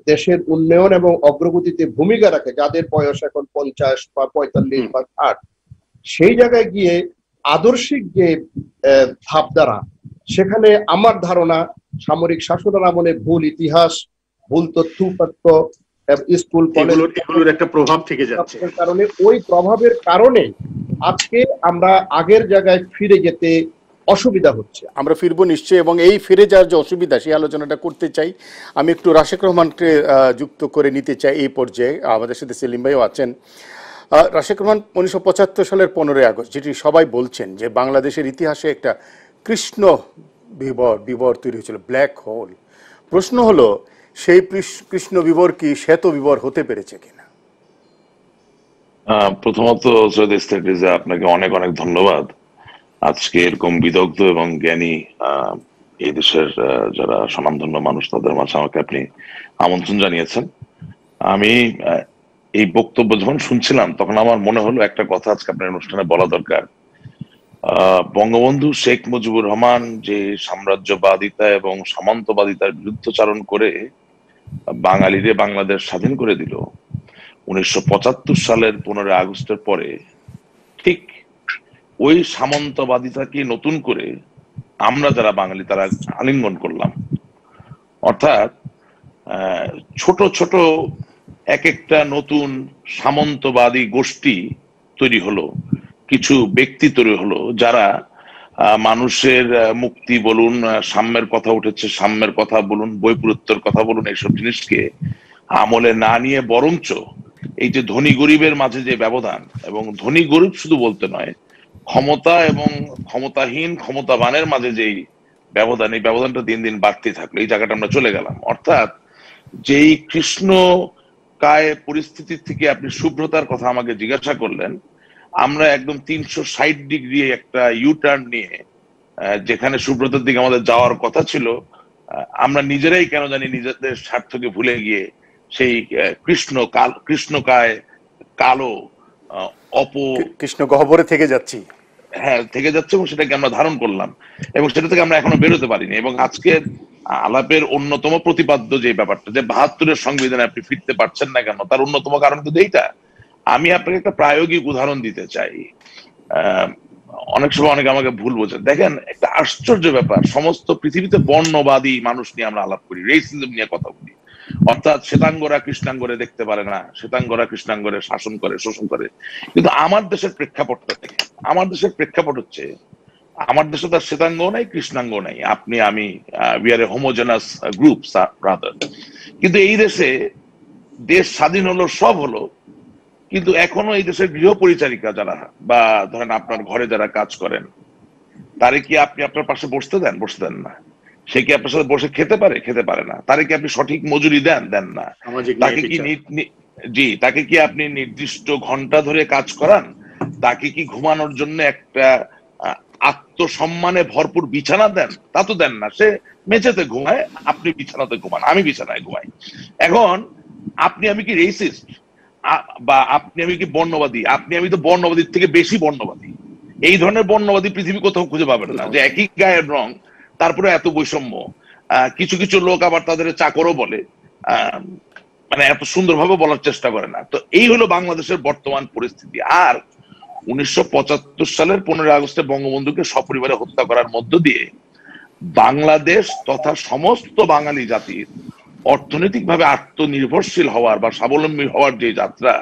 দেশের উন্নয়ন এবং অগ্রগতিতে ভূমিকা রাখে, যাদের বয়স এখন 50 বা 45 বা 60, সেই জায়গায় গিয়ে আদর্শিক যে ভাবধারা, সেখানে আমার ধারণা সামরিক শাসনের আমলে ভুল ইতিহাস, ভুল তথ্য, স্কুল এগুলোর একটা প্রভাব থেকে যাচ্ছে। কারণে ওই প্রভাবের কারণে আজকে আমরা আগের জায়গায় ফিরে যেতে অসুবিধা হচ্ছে। আমরা ফিরবো নিশ্চয়ই, এবং এই ফিরে যাওয়ার যে অসুবিধা, সেই আলোচনাটা করতে চাই। আমি একটু রাশেক রহমানকে যুক্ত করে নিতে চাই এই পর্যায়ে। আমাদের সাথে সেলিম ভাইও আছেন। রাশেক রহমান, 1975 সালের 15ই আগস্ট, যেটি সবাই বলছেন যে বাংলাদেশের ইতিহাসে একটা কৃষ্ণ বিবর তৈরি হয়েছিল, ব্ল্যাক হোল। প্রশ্ন হলো, সেই কৃষ্ণ বিবর কি শ্বেত বিবর হতে পেরেছে কিনা? প্রথমত সৈয়দ ইস্তাকরিজা, আপনাকে অনেক অনেক ধন্যবাদ। আজকে এরকম বিদগ্ধ এবং জ্ঞানী এই দেশের যারা স্বনামধন্য মানুষ, তাদের মাঝে আমাকে আপনি আমন্ত্রণ জানিয়েছেন। আমি এই বক্তব্য যখন শুনছিলাম, তখন আমার মনে হলো একটা কথা আজকে আপনার অনুষ্ঠানে বলা দরকার। বঙ্গবন্ধু শেখ মুজিবুর রহমান যে সাম্রাজ্যবাদিতা এবং সামন্তবাদিতার বিরুদ্ধচারণ করে বাঙালিরে বাংলাদেশ স্বাধীন করে দিল, 1975 সালের 15 আগস্টের পরে ঠিক ওই সামন্তবাদিতাকে নতুন করে আমরা যারা বাঙালি তারা আলিঙ্গন করলাম। অর্থাৎ ছোট ছোট এক একটা নতুন সামন্তবাদী গোষ্ঠী তৈরি হলো, কিছু ব্যক্তি তৈরি হলো যারা মানুষের মুক্তি বলুন, সাম্যের কথা উঠেছে, সাম্যের কথা বলুন, বৈপরীত্যের কথা বলুন, এইসব জিনিসকে আমলে না নিয়ে বরঞ্চ এই যে ধনী গরিবের মাঝে যে ব্যবধান, এবং ধনী গরিব শুধু বলতে নয়, ক্ষমতা এবং ক্ষমতাহীন ক্ষমতাবানের মাঝে যেই ব্যবধান, এই ব্যবধানটা দিন দিন বাড়তে থাকলো। এই জায়গাটা আমরা চলে গেলাম। অর্থাৎ যেই কৃষ্ণ কায় পরিস্থিতির থেকে আপনি শুভ্রতার কথা আমাকে জিজ্ঞাসা করলেন, আমরা একদম 360 ডিগ্রি একটা ইউটার্ন নিয়ে যেখানে শুভ্রতার দিকে আমাদের যাওয়ার কথা ছিল, আমরা নিজেরাই কেন জানি নিজেদের স্বার্থকে ভুলে গিয়ে সেই কৃষ্ণকায় কালো কৃষ্ণ গহ্বরে থেকে যাচ্ছি, হ্যাঁ থেকে যাচ্ছে, এবং সেটাকে আমরা ধারণ করলাম এবং সেটা থেকে আমরা এখনো বেরোতে পারিনি। এবং আজকের আলাপের অন্যতম প্রতিপাদ্য যে ব্যাপারটা, যে 72-এর সংবিধানে আপনি ফিরতে পারছেন না কেন, তার অন্যতম কারণ কিন্তু এইটা। আমি আপনাকে একটা প্রায়োগিক উদাহরণ দিতে চাই। অনেক সময় অনেকে আমাকে ভুল বোঝেন। দেখেন, একটা আশ্চর্য ব্যাপার, সমস্ত পৃথিবীতে বর্ণবাদী মানুষ নিয়ে আমরা আলাপ করি, রেসিজম নিয়ে কথা বলি। অর্থাৎ শ্বেতাঙ্গরা কৃষ্ণাঙ্গরে দেখতে পারে না, শ্বেতাঙ্গরা কৃষ্ণাঙ্গরে শাসন করে, শোষণ করে। কিন্তু আমার দেশের প্রেক্ষাপটটা দেখে, আমার দেশের প্রেক্ষাপট হচ্ছে, আমার দেশে তার শ্বেতাঙ্গ নাই, কৃষ্ণাঙ্গ নাই, আপনি আমি, we are A homogeneous group rather. কিন্তু এই দেশে দেশ স্বাধীন হলো, সব হলো, কিন্তু এখনো এই দেশের গৃহ পরিচারিকা যারা, বা ধরেন আপনার ঘরে যারা কাজ করেন, তারে কি আপনি আপনার পাশে বসতে দেন? বসতে দেন না। সে কি আপনার সাথে বসে খেতে পারে? খেতে পারে না। তারে কি আপনি সঠিক মজুরি দেন? দেন না। তাকে কি তাকে কি আপনি নির্দিষ্ট ঘন্টা ধরে কাজ করান? তাকে কি ঘুমানোর জন্য একটা আত্মসম্মানে ভরপুর বিছানা দেন? তা তো দেন না। সে মেঝেতে ঘুমায়, আপনি বিছানাতে ঘুমান, আমি বিছানায় ঘুমাই। এখন আপনি আমি কি রেসিস্ট, বা আপনি আমি কি বর্ণবাদী? আপনি আমি তো বর্ণবাদীর থেকে বেশি বর্ণবাদী। এই ধরনের বর্ণবাদী পৃথিবী কোথাও খুঁজে পাবেন না, যে একই গায়ের রং তারপরে এত বৈষম্য। কিছু কিছু লোক আবার তাদের চাকরও বলে, মানে এত সুন্দরভাবে বলার চেষ্টা করে না। তো এই হলো বাংলাদেশের বর্তমান পরিস্থিতি। আর 1975 সালের 15 আগস্টে বঙ্গবন্ধুকে সপরিবারে হত্যা করার মধ্য দিয়ে বাংলাদেশ তথা সমস্ত বাঙালি জাতির অর্থনৈতিকভাবে আত্মনির্ভরশীল হওয়ার বা স্বাবলম্বী হওয়ার যে যাত্রা,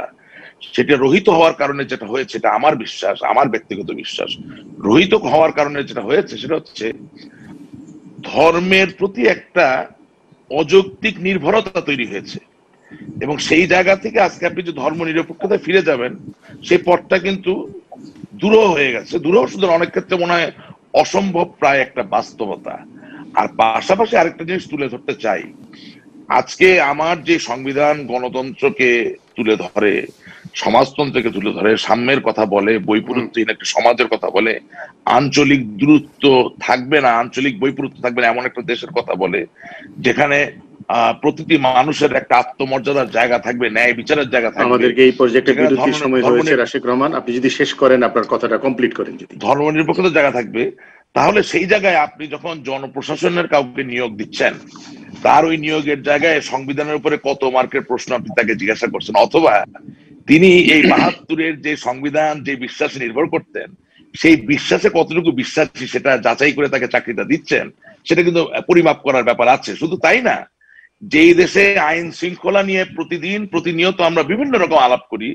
সেটা রহিত হওয়ার কারণে যেটা হয়েছে, এটা আমার বিশ্বাস, আমার ব্যক্তিগত বিশ্বাস, রহিত হওয়ার কারণে যেটা হয়েছে সেটা হচ্ছে ধর্মের প্রতি একটা অযৌক্তিক নির্ভরতা তৈরি হয়েছে। এবং সেই জায়গা থেকে আজকে আপনি যে ধর্ম নিরপেক্ষতায় ফিরে যাবেন, সেই পথটা কিন্তু দূরহ হয়ে গেছে। দূরহ শুধু অনেক ক্ষেত্রে মনে হয় অসম্ভব প্রায় একটা বাস্তবতা। আর পাশাপাশি আরেকটা জিনিস তুলে ধরতে চাই, আজকে আমার যে সংবিধান গণতন্ত্রকে তুলে ধরে, সমাজতন্ত্রকে তুলে ধরে, সাম্যের কথা বলে, বৈপরীত্যহীন একটা সমাজের কথা বলে, আঞ্চলিক দূরত্ব থাকবে না, আঞ্চলিক বৈপরীত্য থাকবে না, এমন একটা দেশের কথা বলে, যেখানে প্রতিটি মানুষের একটা আত্মমর্যাদার জায়গা থাকবে, ন্যায় বিচারের জায়গা থাকবে। আমাদেরকে এই প্রজেক্টের বিরতির সময় হয়েছে রাশিক রহমান, আপনি যদি শেষ করেন, আপনার কথাটা কমপ্লিট করেন। যদি ধর্মনিরপেক্ষতার জায়গা থাকবে, তাহলে সেই জায়গায় আপনি যখন জনপ্রশাসনের কাউকে নিয়োগ দিচ্ছেন, তার ওই নিয়োগের জায়গায় সংবিধানের উপরে কত মার্কের প্রশ্ন আপনি তাকে জিজ্ঞাসা করছেন, অথবা তিনি এই 72-এর যে সংবিধান যে বিশ্বাসে নির্ভর করতেন, সেই বিশ্বাসে কতটুকু বিশ্বাসী সেটা যাচাই করে তাকে চাকরিটা দিচ্ছেন, সেটা কিন্তু পরিমাপ করার ব্যাপার আছে। শুধু তাই না, যেই দেশে আইন শৃঙ্খলা নিয়ে প্রতিদিন প্রতিনিয়ত আমরা বিভিন্ন রকম আলাপ করি,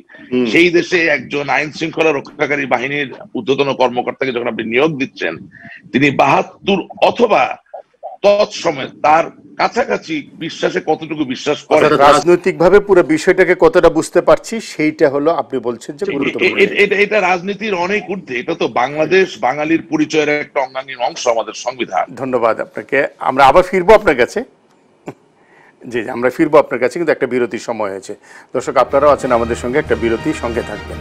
সেই দেশে একজন আইন শৃঙ্খলা রক্ষাকারী বাহিনীর ঊর্ধ্বতন কর্মকর্তাকে যখন আপনি নিয়োগ দিচ্ছেন, তিনি 72 অথবা তৎসময় তার কাছাকাছি বিশ্বাসে কতটুকু বিশ্বাস করেন, রাজনৈতিক ভাবে পুরো বিষয়টাকে কতটা বুঝতে পারছি, সেইটা হলো আপনি বলছেন যে গুরুত্বপূর্ণ। এটা রাজনীতির অনেক ঊর্ধ্বে। এটা তো বাংলাদেশ বাঙালির পরিচয়ের একটা অঙ্গাঙ্গীন অংশ আমাদের সংবিধান। ধন্যবাদ আপনাকে। আমরা আবার ফিরবো আপনার কাছে। জি, আমরা ফিরবো আপনার কাছে, কিন্তু একটা বিরতির সময় হয়েছে। দর্শক, আপনারাও আছেন আমাদের সঙ্গে, একটা বিরতির সঙ্গে থাকবেন।